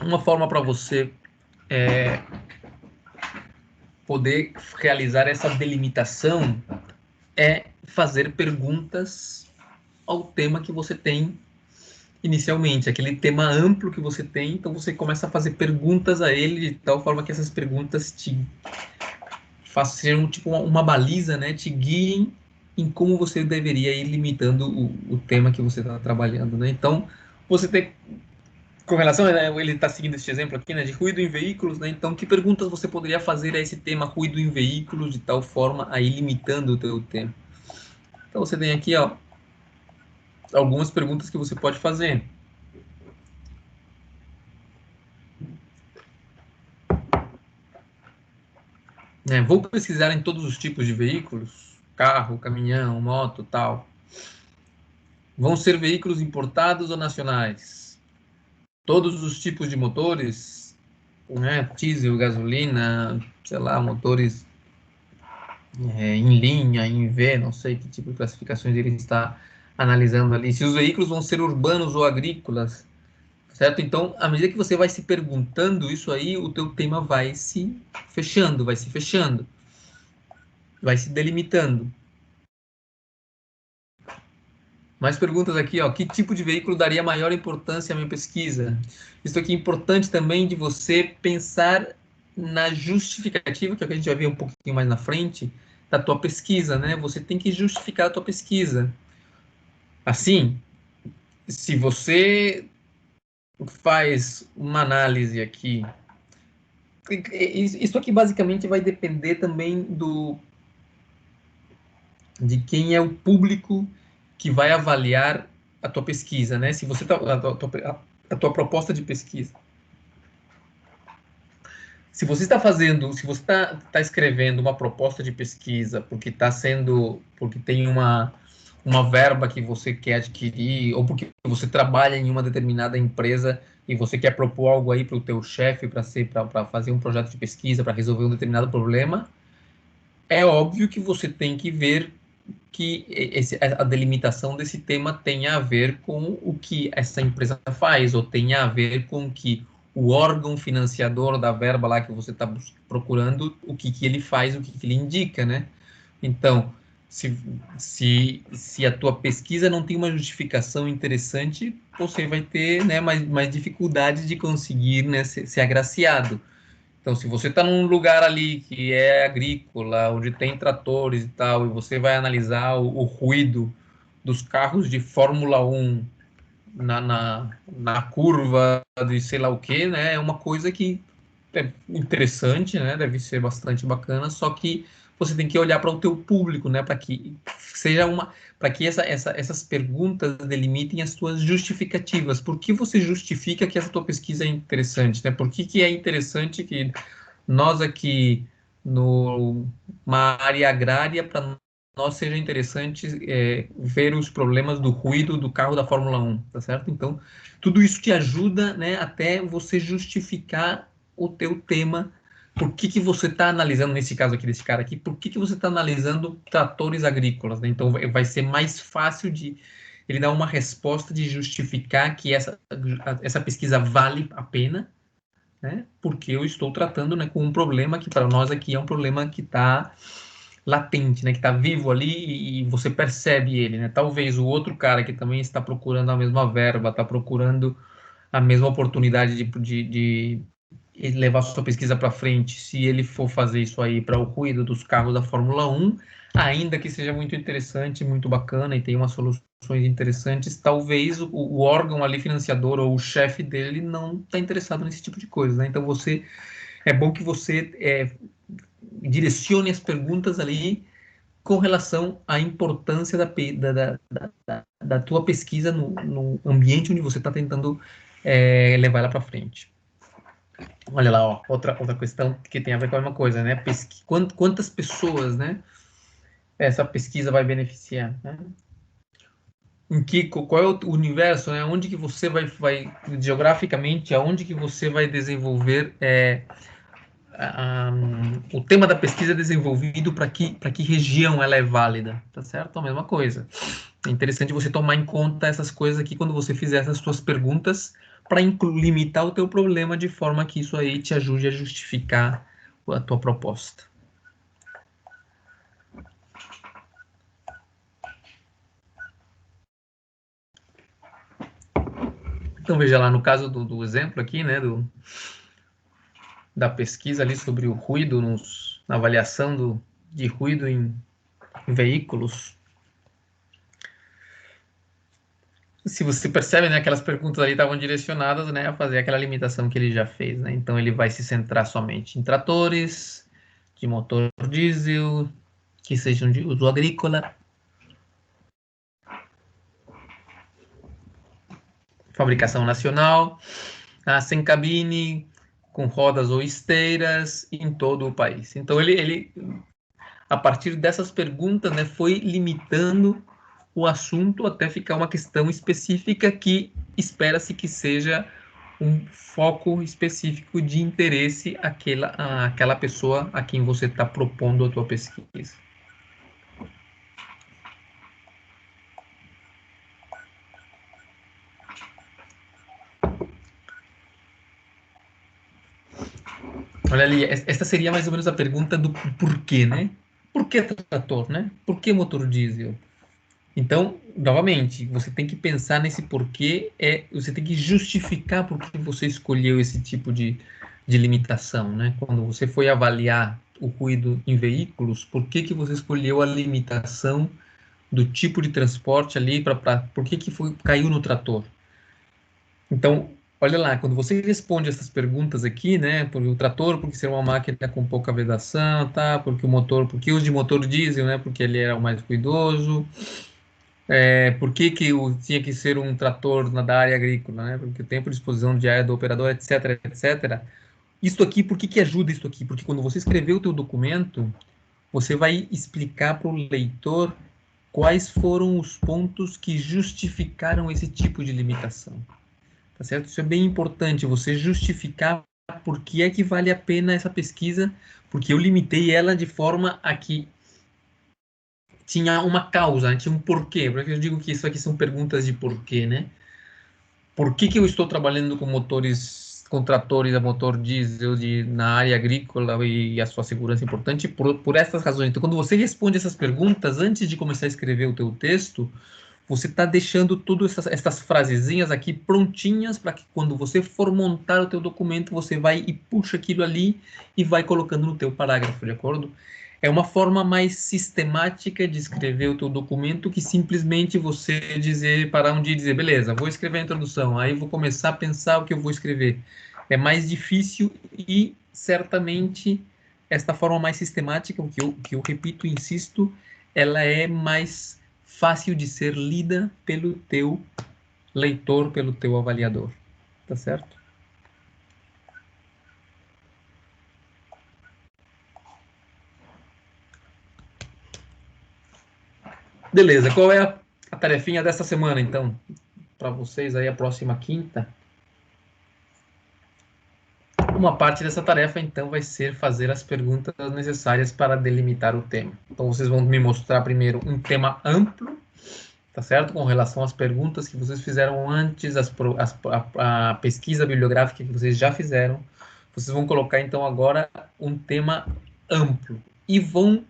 Uma forma para você poder realizar essa delimitação é fazer perguntas ao tema que você tem inicialmente, aquele tema amplo que você tem, então você começa a fazer perguntas a ele de tal forma que essas perguntas te façam tipo uma baliza, né? Te guiem em como você deveria ir limitando o tema que você está trabalhando, né? Então, você tem com relação, né, ele está seguindo este exemplo aqui, né, de ruído em veículos, né? Então, que perguntas você poderia fazer a esse tema ruído em veículos de tal forma a ir limitando o teu tema? Então, você tem aqui, ó, algumas perguntas que você pode fazer. Vou pesquisar em todos os tipos de veículos, carro, caminhão, moto, tal. Vão ser veículos importados ou nacionais? Todos os tipos de motores, né, diesel, gasolina, sei lá, motores em linha, em V, não sei que tipo de classificações ele está analisando ali. Se os veículos vão ser urbanos ou agrícolas, certo? Então, à medida que você vai se perguntando isso aí, o teu tema vai se fechando, vai se delimitando. Mais perguntas aqui, ó. Que tipo de veículo daria maior importância à minha pesquisa? Isso aqui é importante também de você pensar na justificativa, que é o que a gente vai ver um pouquinho mais na frente, da tua pesquisa, né? Você tem que justificar a tua pesquisa. Assim, se você faz uma análise aqui, isso aqui basicamente vai depender também de quem é o público que vai avaliar a tua pesquisa, né? Se você a tua proposta de pesquisa. Se você está escrevendo uma proposta de pesquisa porque tem uma verba que você quer adquirir, ou porque você trabalha em uma determinada empresa e você quer propor algo aí para o teu chefe para fazer um projeto de pesquisa, para resolver um determinado problema, é óbvio que você tem que ver que a delimitação desse tema tenha a ver com o que essa empresa faz, ou tenha a ver com que o órgão financiador da verba lá que você está procurando, o que ele faz, o que ele indica, né? Então, se a tua pesquisa não tem uma justificação interessante, você vai ter, né, mais dificuldades de conseguir, né, ser agraciado. Então, se você está num lugar ali que é agrícola, onde tem tratores e tal, e você vai analisar o ruído dos carros de Fórmula 1 na curva de sei lá o que, né? É uma coisa que é interessante, né? Deve ser bastante bacana, só que você tem que olhar para o teu público, né? Para que seja para que essas perguntas delimitem as tuas justificativas. Por que você justifica que essa tua pesquisa é interessante, né? Por que é interessante que nós aqui numa área agrária, para nós seja interessante ver os problemas do ruído do carro da Fórmula 1, tá certo? Então, tudo isso te ajuda, né, até você justificar o teu tema. Por que você está analisando, nesse caso aqui desse cara aqui, por que você está analisando tratores agrícolas, né? Então, vai ser mais fácil de ele dar uma resposta de justificar que essa pesquisa vale a pena, né? Porque eu estou tratando, né, com um problema que para nós aqui é um problema que está latente, né, que está vivo ali e você percebe ele, né? Talvez o outro cara que também está procurando a mesma verba, está procurando a mesma oportunidade de levar sua pesquisa para frente, se ele for fazer isso aí para o ruído dos carros da Fórmula 1, ainda que seja muito interessante, muito bacana e tenha umas soluções interessantes, talvez o órgão ali financiador ou o chefe dele não está interessado nesse tipo de coisa, né? Então é bom que você direcione as perguntas ali com relação à importância da tua pesquisa no ambiente onde você está tentando levar ela para frente. Olha lá, ó, outra questão que tem a ver com a mesma coisa, né? Quantas pessoas, né, essa pesquisa vai beneficiar, né? Qual é o universo, né? Onde que você vai geograficamente, aonde que você vai desenvolver o tema da pesquisa é desenvolvido para que região ela é válida, tá certo? A mesma coisa. É interessante você tomar em conta essas coisas aqui quando você fizer essas suas perguntas para limitar o teu problema de forma que isso aí te ajude a justificar a tua proposta. Então veja lá no caso do exemplo aqui, né, da pesquisa ali sobre o ruído na avaliação de ruído em veículos. Se você percebe, né, aquelas perguntas ali estavam direcionadas, né, a fazer aquela limitação que ele já fez, né? Então ele vai se centrar somente em tratores de motor diesel que sejam de uso agrícola, fabricação nacional, sem cabine, com rodas ou esteiras em todo o país. Então ele a partir dessas perguntas, né, foi limitando o assunto até ficar uma questão específica que espera-se que seja um foco específico de interesse àquela pessoa a quem você está propondo a tua pesquisa. Olha ali, esta seria mais ou menos a pergunta do porquê, né? Por que trator, né? Por que motor diesel? Então, novamente, você tem que pensar nesse porquê, você tem que justificar por que você escolheu esse tipo de limitação, né? Quando você foi avaliar o ruído em veículos, por que você escolheu a limitação do tipo de transporte ali, por que caiu no trator? Então, olha lá, quando você responde essas perguntas aqui, né, por o trator, porque ser uma máquina com pouca vedação, tá? Porque os de motor diesel, né, porque ele era o mais cuidoso. Por que tinha que ser um trator da área agrícola, né? Porque o tempo de exposição diária do operador, etc, etc. Isso aqui, por que ajuda isso aqui? Porque quando você escrever o teu documento, você vai explicar para o leitor quais foram os pontos que justificaram esse tipo de limitação. Tá certo? Isso é bem importante, você justificar por que é que vale a pena essa pesquisa, porque eu limitei ela de forma a que tinha uma causa, né? Tinha um porquê. Por que eu digo que isso aqui são perguntas de porquê, né? Por que que eu estou trabalhando com motores, com tratores a motor diesel na área agrícola e a sua segurança é importante? Por essas razões. Então, quando você responde essas perguntas, antes de começar a escrever o teu texto, você está deixando todas essas frasezinhas aqui prontinhas para que quando você for montar o teu documento, você vai e puxa aquilo ali e vai colocando no teu parágrafo, de acordo? É uma forma mais sistemática de escrever o teu documento que simplesmente você parar um dia e dizer, beleza, vou escrever a introdução, aí vou começar a pensar o que eu vou escrever. É mais difícil e certamente esta forma mais sistemática, que eu repito e insisto, ela é mais fácil de ser lida pelo teu leitor, pelo teu avaliador. Tá certo? Beleza, qual é a tarefinha dessa semana, então? Para vocês aí, a próxima quinta. Uma parte dessa tarefa, então, vai ser fazer as perguntas necessárias para delimitar o tema. Então, vocês vão me mostrar primeiro um tema amplo, tá certo? Com relação às perguntas que vocês fizeram antes, a pesquisa bibliográfica que vocês já fizeram. Vocês vão colocar, então, agora um tema amplo. E vão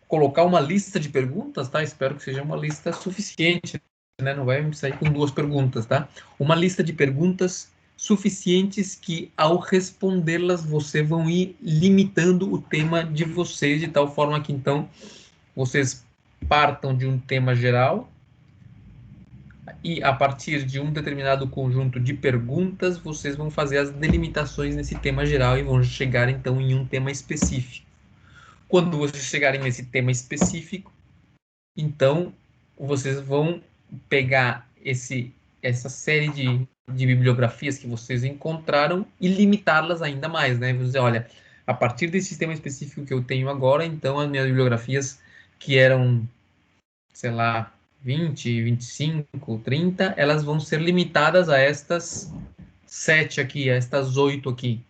colocar uma lista de perguntas, tá? Espero que seja uma lista suficiente, né? Não vai sair com 2 perguntas, tá? Uma lista de perguntas suficientes que, ao respondê-las, vocês vão ir limitando o tema de vocês, de tal forma que, então, vocês partam de um tema geral e, a partir de um determinado conjunto de perguntas, vocês vão fazer as delimitações nesse tema geral e vão chegar, então, em um tema específico. Quando vocês chegarem nesse tema específico, então vocês vão pegar essa série de bibliografias que vocês encontraram e limitá-las ainda mais, né? Vou dizer, olha, a partir desse tema específico que eu tenho agora, então as minhas bibliografias que eram, sei lá, 20, 25, 30, elas vão ser limitadas a estas 7 aqui, a estas 8 aqui,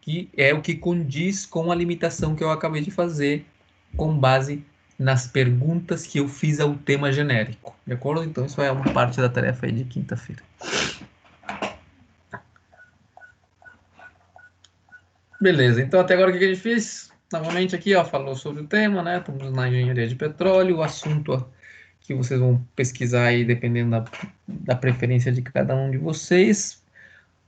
que é o que condiz com a limitação que eu acabei de fazer com base nas perguntas que eu fiz ao tema genérico. De acordo? Então, isso é uma parte da tarefa aí de quinta-feira. Beleza, então até agora o que a gente fez? Novamente aqui, ó, falou sobre o tema, né? Estamos na engenharia de petróleo, o assunto que vocês vão pesquisar aí, dependendo da preferência de cada um de vocês.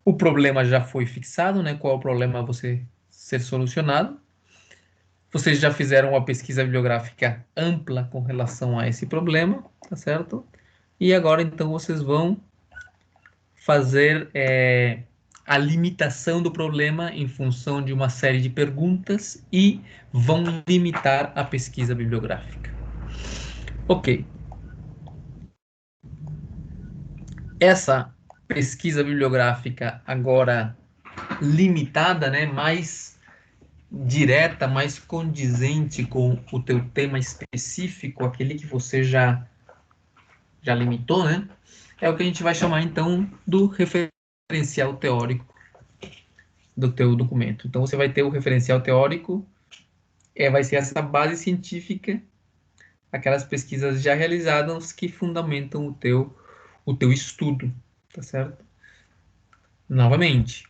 O problema já foi fixado, né? Qual é o problema a você ser solucionado? Vocês já fizeram uma pesquisa bibliográfica ampla com relação a esse problema, tá certo? E agora, então, vocês vão fazer a limitação do problema em função de uma série de perguntas e vão limitar a pesquisa bibliográfica. Ok. Essa pesquisa bibliográfica agora limitada, né, mais direta, mais condizente com o teu tema específico, aquele que você já limitou, né? É o que a gente vai chamar, então, do referencial teórico do teu documento. Então, você vai ter o referencial teórico, vai ser essa base científica, aquelas pesquisas já realizadas que fundamentam o teu estudo, tá certo? Novamente,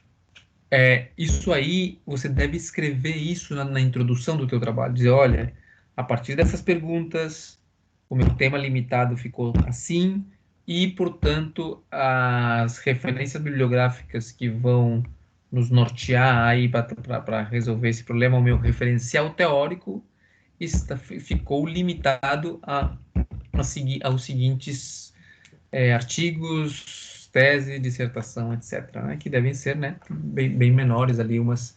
isso aí, você deve escrever isso na introdução do teu trabalho, dizer, olha, a partir dessas perguntas, o meu tema limitado ficou assim, e, portanto, as referências bibliográficas que vão nos nortear aí para resolver esse problema, o meu referencial teórico ficou limitado aos seguintes artigos, tese, dissertação, etc., né, que devem ser, né, bem menores ali, umas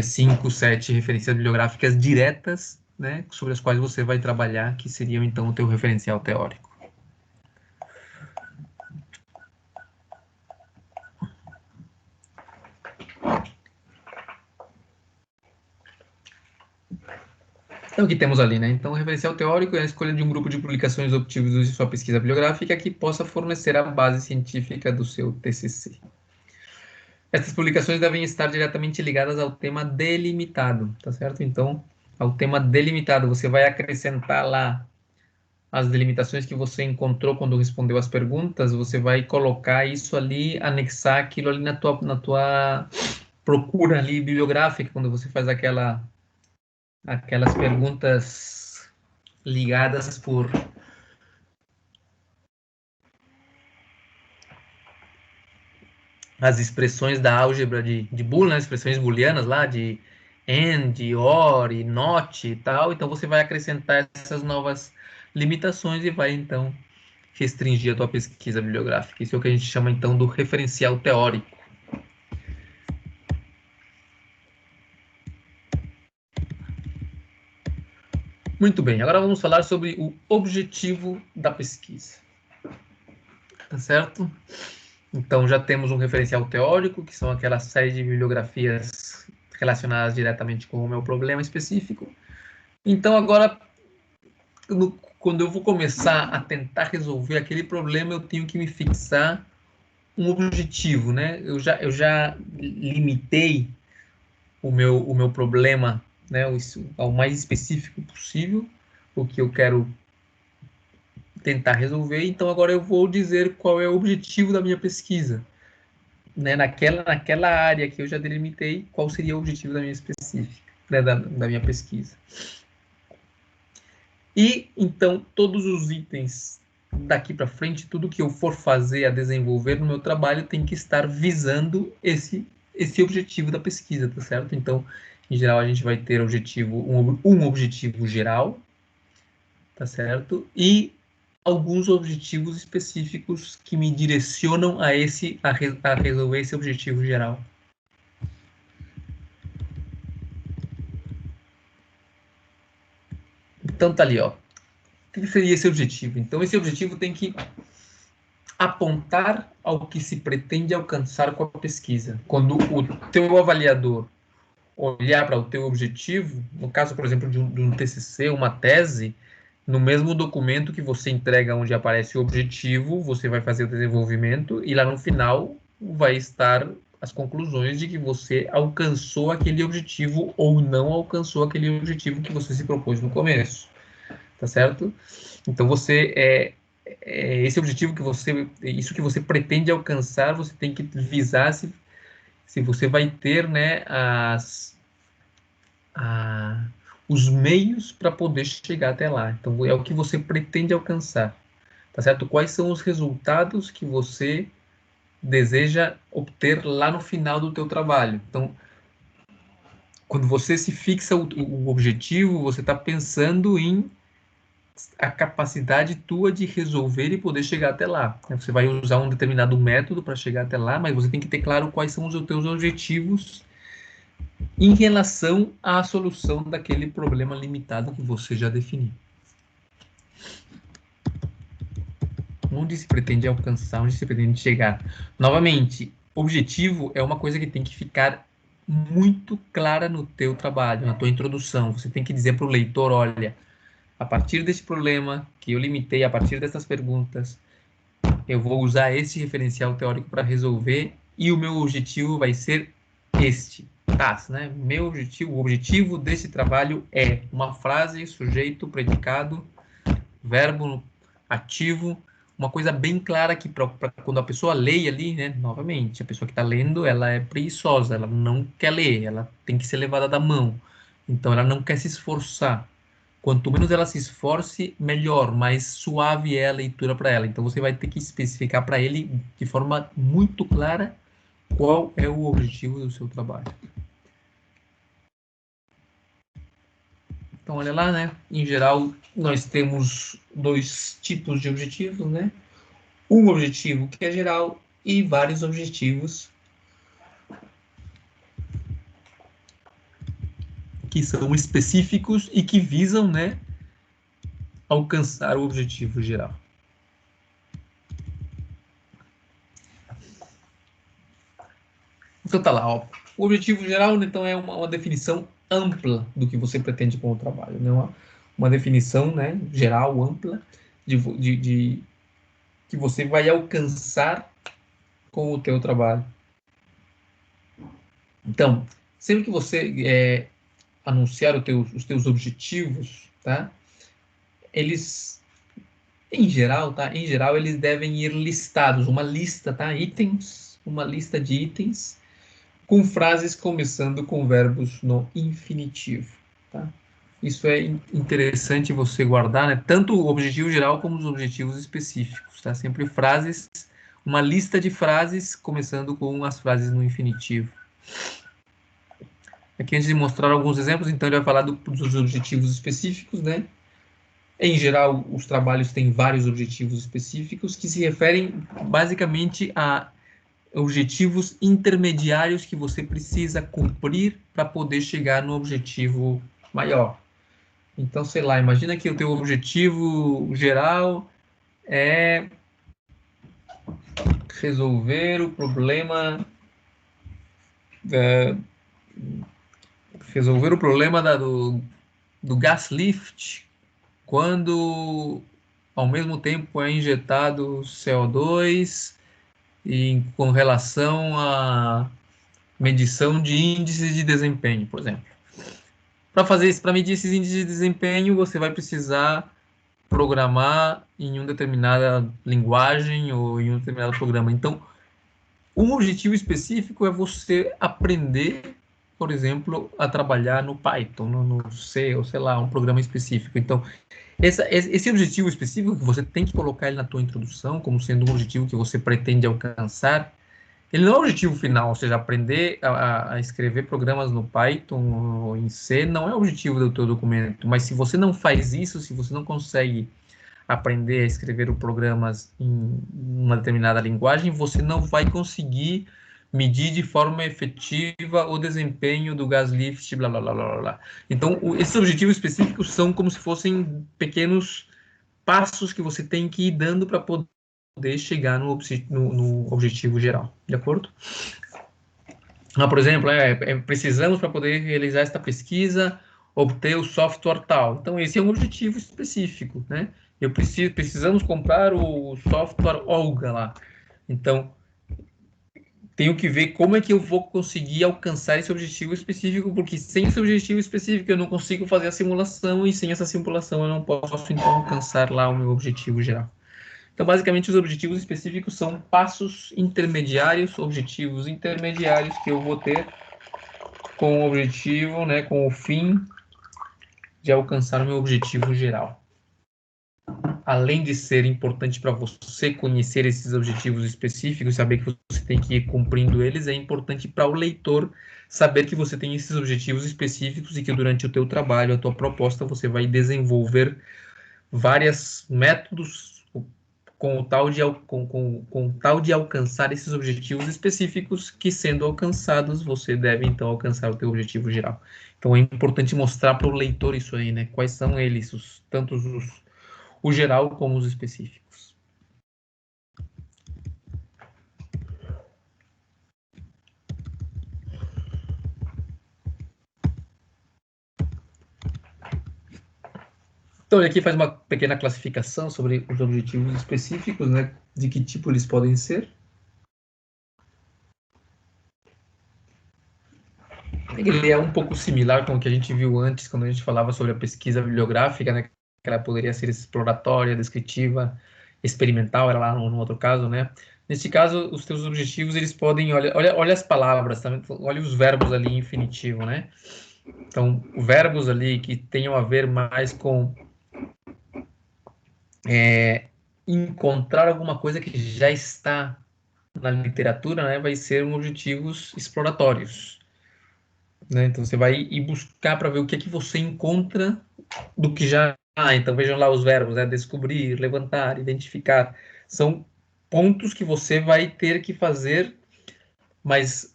5, 7 referências bibliográficas diretas, né, sobre as quais você vai trabalhar, que seriam, então, o teu referencial teórico. Então, o que temos ali, né? Então, o referencial teórico é a escolha de um grupo de publicações obtidas de sua pesquisa bibliográfica que possa fornecer a base científica do seu TCC. Essas publicações devem estar diretamente ligadas ao tema delimitado, tá certo? Então, ao tema delimitado, você vai acrescentar lá as delimitações que você encontrou quando respondeu as perguntas, você vai colocar isso ali, anexar aquilo ali na tua procura ali bibliográfica, quando você faz aquelas perguntas ligadas por as expressões da álgebra de Boole, né, expressões booleanas lá, de and, or, e not e tal. Então você vai acrescentar essas novas limitações e vai então restringir a tua pesquisa bibliográfica. Isso é o que a gente chama então do referencial teórico. Muito bem, agora vamos falar sobre o objetivo da pesquisa. Tá certo? Então já temos um referencial teórico, que são aquela série de bibliografias relacionadas diretamente com o meu problema específico. Então agora, quando eu vou começar a tentar resolver aquele problema, eu tenho que me fixar um objetivo, né? Eu já limitei o meu problema, né, ao mais específico possível, o que eu quero tentar resolver. Então agora eu vou dizer qual é o objetivo da minha pesquisa, né? Naquela área que eu já delimitei, qual seria o objetivo da minha específica, né, da minha pesquisa. E então todos os itens daqui para frente, tudo que eu for fazer a desenvolver no meu trabalho tem que estar visando esse objetivo da pesquisa, tá certo? Então, em geral, a gente vai ter um objetivo geral, tá certo? E alguns objetivos específicos que me direcionam a resolver esse objetivo geral. Então tá ali, ó. O que seria esse objetivo? Então esse objetivo tem que apontar ao que se pretende alcançar com a pesquisa. Quando o teu avaliador olhar para o teu objetivo, no caso, por exemplo, de um TCC, uma tese, no mesmo documento que você entrega onde aparece o objetivo, você vai fazer o desenvolvimento e lá no final vai estar as conclusões de que você alcançou aquele objetivo ou não alcançou aquele objetivo que você se propôs no começo, tá certo? Então esse objetivo isso que você pretende alcançar, você tem que visar se você vai ter, né, os meios para poder chegar até lá. Então, é o que você pretende alcançar, tá certo? Quais são os resultados que você deseja obter lá no final do teu trabalho? Então, quando você se fixa o objetivo, você está pensando em a capacidade tua de resolver e poder chegar até lá. Você vai usar um determinado método para chegar até lá, mas você tem que ter claro quais são os teus objetivos em relação à solução daquele problema limitado que você já definiu. Onde se pretende alcançar, onde se pretende chegar. Novamente, objetivo é uma coisa que tem que ficar muito clara no teu trabalho, na tua introdução. Você tem que dizer para o leitor, olha, a partir desse problema que eu limitei, a partir dessas perguntas, eu vou usar esse referencial teórico para resolver e o meu objetivo vai ser este. Tá, né? O objetivo desse trabalho é uma frase, sujeito, predicado, verbo ativo, uma coisa bem clara que pra quando a pessoa lê ali, né? Novamente, a pessoa que está lendo, ela é preguiçosa, ela não quer ler, ela tem que ser levada da mão. Então, ela não quer se esforçar. Quanto menos ela se esforce, melhor, mais suave é a leitura para ela. Então, você vai ter que especificar para ele de forma muito clara qual é o objetivo do seu trabalho. Então, olha lá, né? Em geral, nós temos dois tipos de objetivos, né? Um objetivo que é geral e vários objetivos que são específicos e que visam, né, alcançar o objetivo geral. Então tá lá, ó. O objetivo geral, então, é uma definição ampla do que você pretende com o trabalho, né? Uma definição, né, geral, ampla, que você vai alcançar com o teu trabalho. Então, sempre que você anunciar os teus objetivos, tá? Eles, em geral, tá? Em geral, eles devem ir listados, uma lista, tá? Itens, uma lista de itens, com frases começando com verbos no infinitivo, tá? Isso é interessante você guardar, né? Tanto o objetivo geral como os objetivos específicos, tá? Sempre frases, uma lista de frases começando com as frases no infinitivo. Aqui, antes de mostrar alguns exemplos, então ele vai falar dos objetivos específicos, né? Em geral, os trabalhos têm vários objetivos específicos que se referem basicamente a objetivos intermediários que você precisa cumprir para poder chegar no objetivo maior. Então, sei lá, imagina que o teu objetivo geral é resolver o problema da, do gas lift quando ao mesmo tempo é injetado CO2 e com relação à medição de índices de desempenho, por exemplo. Para fazer isso, para medir esses índices de desempenho, você vai precisar programar em uma determinada linguagem ou em um determinado programa. Então, um objetivo específico é você aprender, por exemplo, a trabalhar no Python, no C, ou sei lá, um programa específico. Então, esse objetivo específico que você tem que colocar ele na tua introdução como sendo um objetivo que você pretende alcançar, ele não é o objetivo final, ou seja, aprender a escrever programas no Python ou em C não é o objetivo do teu documento, mas se você não faz isso, se você não consegue aprender a escrever programas em uma determinada linguagem, você não vai conseguir medir de forma efetiva o desempenho do gas lift, blá, blá, blá, blá, blá. Então, esses objetivos específicos são como se fossem pequenos passos que você tem que ir dando para poder chegar no objetivo geral, de acordo? Por exemplo, precisamos para poder realizar esta pesquisa, obter o software tal. Então, esse é um objetivo específico, né? Precisamos comprar o software Olga lá. Então, tenho que ver como é que eu vou conseguir alcançar esse objetivo específico, porque sem esse objetivo específico eu não consigo fazer a simulação, e sem essa simulação eu não posso, então, alcançar lá o meu objetivo geral. Então, basicamente, os objetivos específicos são passos intermediários, objetivos intermediários que eu vou ter com o objetivo, né, com o fim de alcançar o meu objetivo geral. Além de ser importante para você conhecer esses objetivos específicos, saber que você tem que ir cumprindo eles, é importante para o leitor saber que você tem esses objetivos específicos e que durante o teu trabalho, a tua proposta, você vai desenvolver vários métodos com o tal de alcançar esses objetivos específicos, que sendo alcançados, você deve então alcançar o teu objetivo geral. Então é importante mostrar para o leitor isso aí, né? Quais são eles, tanto o geral como os específicos. Então, ele aqui faz uma pequena classificação sobre os objetivos específicos, né? De que tipo eles podem ser. Ele é um pouco similar com o que a gente viu antes, quando a gente falava sobre a pesquisa bibliográfica, né? Que ela poderia ser exploratória, descritiva, experimental, era lá no outro caso, né? Neste caso, os teus objetivos, eles podem, olha as palavras, tá? Olha os verbos ali em infinitivo, né? Então, verbos ali que tenham a ver mais com encontrar alguma coisa que já está na literatura, né? Vai ser objetivos exploratórios, né? Então, você vai ir buscar para ver o que é que você encontra do que já... então vejam lá os verbos, né? Descobrir, levantar, identificar. São pontos que você vai ter que fazer, mas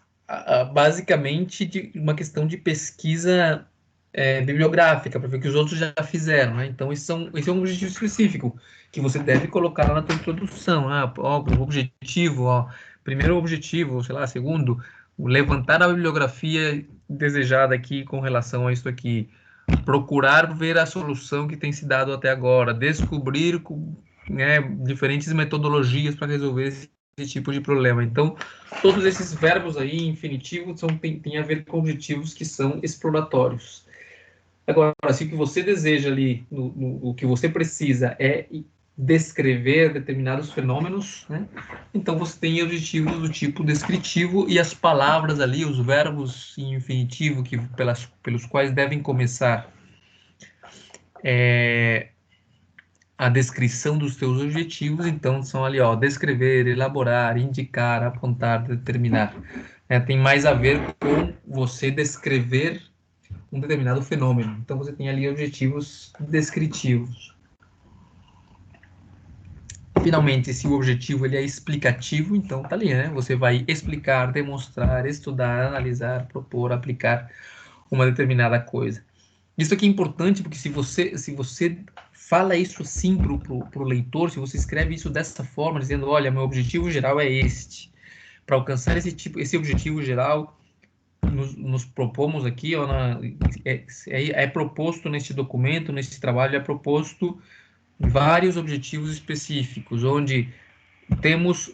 basicamente de uma questão de pesquisa bibliográfica, para ver o que os outros já fizeram, né? Então, esse é um objetivo específico que você deve colocar lá na tua introdução. O objetivo, primeiro objetivo, sei lá, segundo, levantar a bibliografia desejada aqui com relação a isso aqui, procurar ver a solução que tem se dado até agora, descobrir, né, diferentes metodologias para resolver esse tipo de problema. Então, todos esses verbos aí, infinitivo, tem a ver com objetivos que são exploratórios. Agora, se o que você deseja ali, o que você precisa é descrever determinados fenômenos, né? Então você tem objetivos do tipo descritivo e as palavras ali, os verbos em infinitivo pelos quais devem começar a descrição dos teus objetivos, então são ali, ó, descrever, elaborar, indicar, apontar, determinar. Tem mais a ver com você descrever um determinado fenômeno. Então você tem ali objetivos descritivos. Finalmente, se o objetivo ele é explicativo, então tá ali, né? Você vai explicar, demonstrar, estudar, analisar, propor, aplicar uma determinada coisa. Isso aqui é importante porque se você fala isso assim pro leitor, se você escreve isso dessa forma, dizendo, olha, meu objetivo geral é este. Para alcançar esse objetivo geral, nos propomos aqui, ó, é proposto neste documento, neste trabalho, é proposto vários objetivos específicos, onde temos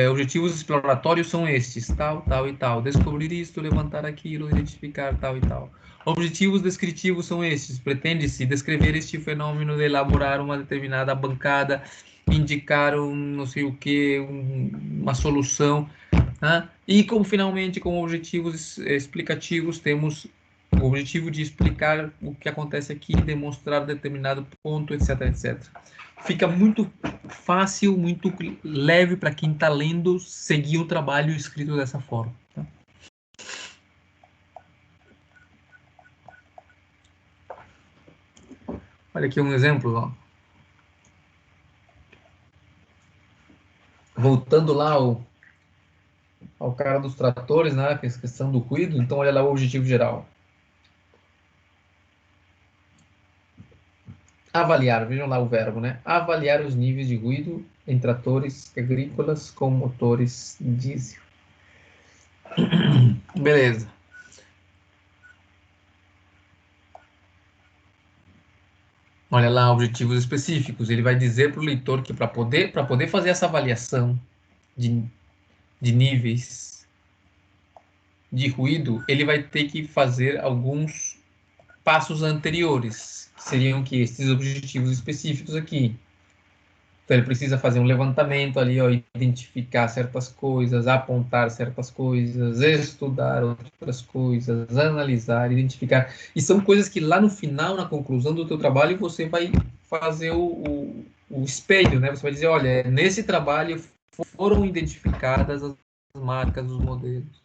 objetivos exploratórios são estes, tal, tal e tal. Descobrir isto, levantar aquilo, identificar tal e tal. Objetivos descritivos são estes. Pretende-se descrever este fenômeno, elaborar uma determinada bancada, indicar um não sei o que, uma solução. Né? E finalmente, com objetivos explicativos, temos o objetivo de explicar o que acontece aqui, demonstrar determinado ponto, etc, etc. Fica muito fácil, muito leve para quem está lendo seguir o trabalho escrito dessa forma. Tá? Olha aqui um exemplo. Ó. Voltando lá ao cara dos tratores, né, que é a questão do ruído, então olha lá o objetivo geral. Avaliar, vejam lá o verbo, né? Avaliar os níveis de ruído em tratores agrícolas com motores diesel. Beleza. Olha lá, objetivos específicos. Ele vai dizer para o leitor que para poder fazer essa avaliação de níveis de ruído, ele vai ter que fazer alguns passos anteriores, que seriam que esses objetivos específicos aqui. Então ele precisa fazer um levantamento ali, ó, identificar certas coisas, apontar certas coisas, estudar outras coisas, analisar, identificar. E são coisas que lá no final, na conclusão do teu trabalho, você vai fazer o espelho, né? Você vai dizer, olha, nesse trabalho foram identificadas as marcas, os modelos.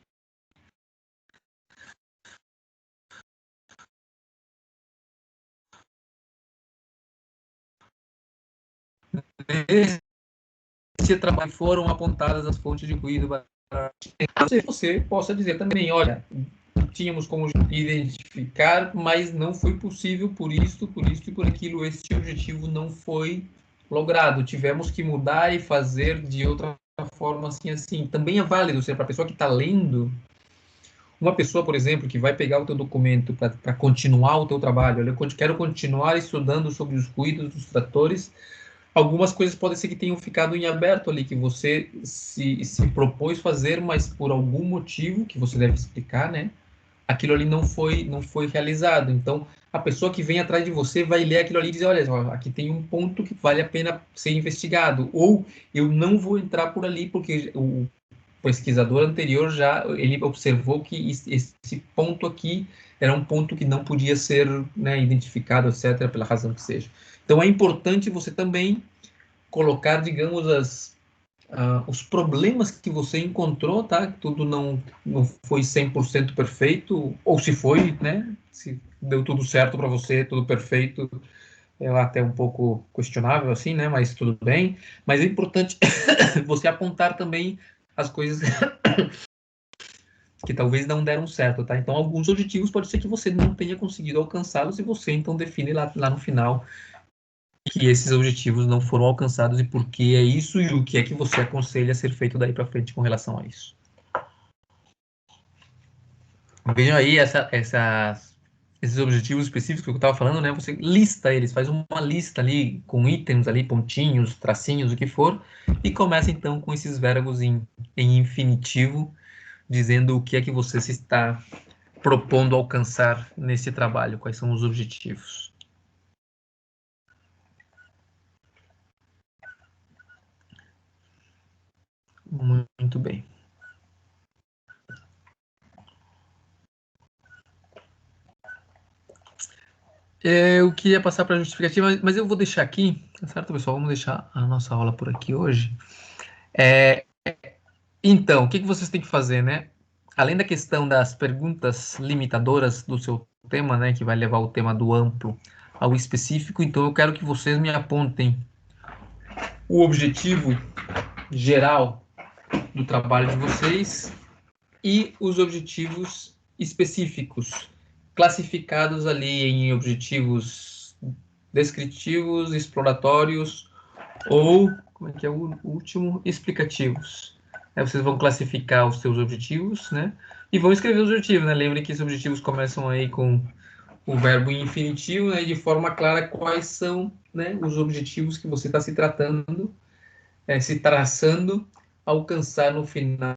Nesse trabalho foram apontadas as fontes de ruído. Você possa dizer também, olha, tínhamos como identificar, mas não foi possível por isto e por aquilo. Este objetivo não foi logrado. Tivemos que mudar e fazer de outra forma, assim, assim. Também é válido, para a pessoa que está lendo, uma pessoa, por exemplo, que vai pegar o teu documento para continuar o teu trabalho, olha, eu quero continuar estudando sobre os ruídos dos tratores, algumas coisas podem ser que tenham ficado em aberto ali, que você se propôs fazer, mas por algum motivo, que você deve explicar, né? Aquilo ali não foi realizado. Então, a pessoa que vem atrás de você vai ler aquilo ali e dizer, olha, aqui tem um ponto que vale a pena ser investigado. Ou eu não vou entrar por ali porque o pesquisador anterior ele observou que esse ponto aqui era um ponto que não podia ser, né, identificado, etc., pela razão que seja. Então, é importante você também colocar, digamos, os problemas que você encontrou, tá? Tudo não foi 100% perfeito, ou se foi, né? Se deu tudo certo para você, tudo perfeito, é até um pouco questionável assim, né? Mas tudo bem. Mas é importante você apontar também as coisas que talvez não deram certo, tá? Então, alguns objetivos pode ser que você não tenha conseguido alcançá-los e você então define lá no final que esses objetivos não foram alcançados e por que é isso e o que é que você aconselha a ser feito daí para frente com relação a isso. Vejam aí essas esses objetivos específicos que eu estava falando, né? Você lista eles, faz uma lista ali com itens ali, pontinhos, tracinhos, o que for, e começa então com esses verbos em infinitivo, dizendo o que é que você se está propondo alcançar nesse trabalho, quais são os objetivos. Muito bem. Eu queria passar para a justificativa, mas eu vou deixar aqui, tá certo, pessoal? Vamos deixar a nossa aula por aqui hoje. Então, o que vocês têm que fazer, né? Além da questão das perguntas limitadoras do seu tema, né, que vai levar o tema do amplo ao específico, então eu quero que vocês me apontem o objetivo geral do trabalho de vocês e os objetivos específicos, classificados ali em objetivos descritivos, exploratórios ou, como é que é o último? Explicativos. Aí vocês vão classificar os seus objetivos, né? E vão escrever os objetivos, né? Lembrem que esses objetivos começam aí com o verbo infinitivo, né? De forma clara quais são, né, os objetivos que você está se tratando, se traçando, alcançar no final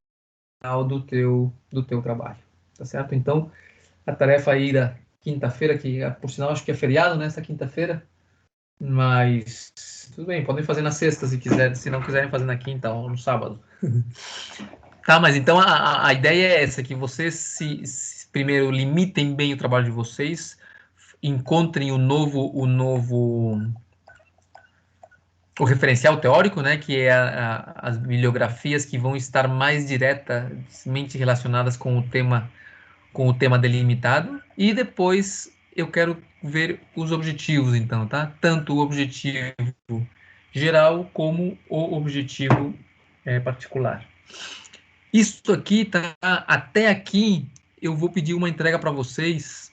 do teu trabalho, tá certo? Então, a tarefa aí da quinta-feira, que por sinal acho que é feriado nessa quinta-feira, mas tudo bem, podem fazer na sexta se quiserem, se não quiserem fazer na quinta ou no sábado. Tá, mas então a ideia é essa, que vocês se primeiro limitem bem o trabalho de vocês, encontrem o referencial teórico, né, que é as bibliografias que vão estar mais diretamente relacionadas com o tema delimitado, e depois eu quero ver os objetivos, então, tá? Tanto o objetivo geral como o objetivo particular. Isso aqui, tá? Até aqui eu vou pedir uma entrega para vocês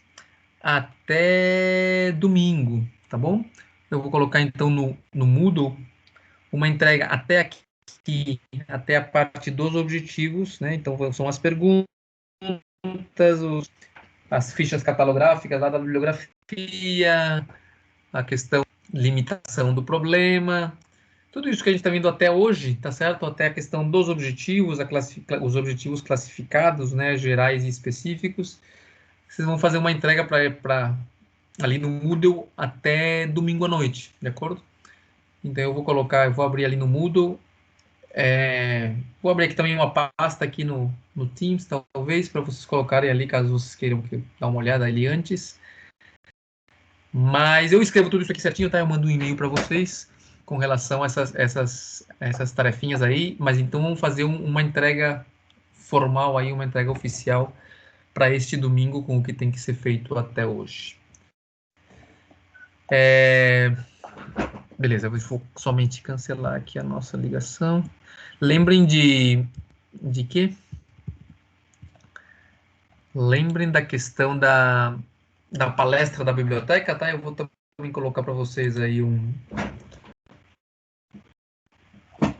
até domingo, tá bom? Eu vou colocar então no Moodle uma entrega até aqui, até a parte dos objetivos, né? Então são as perguntas, as fichas catalográficas lá da bibliografia, a questão limitação do problema, tudo isso que a gente está vendo até hoje, tá certo? Até a questão dos objetivos, os objetivos classificados, né, gerais e específicos. Vocês vão fazer uma entrega para ali no Moodle até domingo à noite, de acordo? Então eu vou abrir ali no Moodle. Vou abrir aqui também uma pasta aqui no Teams, talvez, para vocês colocarem ali, caso vocês queiram dar uma olhada ali antes. Mas eu escrevo tudo isso aqui certinho, tá? Eu mando um e-mail para vocês com relação a essas tarefinhas aí. Mas então vamos fazer uma entrega formal aí, uma entrega oficial para este domingo com o que tem que ser feito até hoje. Beleza, eu vou somente cancelar aqui a nossa ligação. Lembrem de quê? Lembrem da questão da palestra da biblioteca, tá? Eu vou também colocar para vocês aí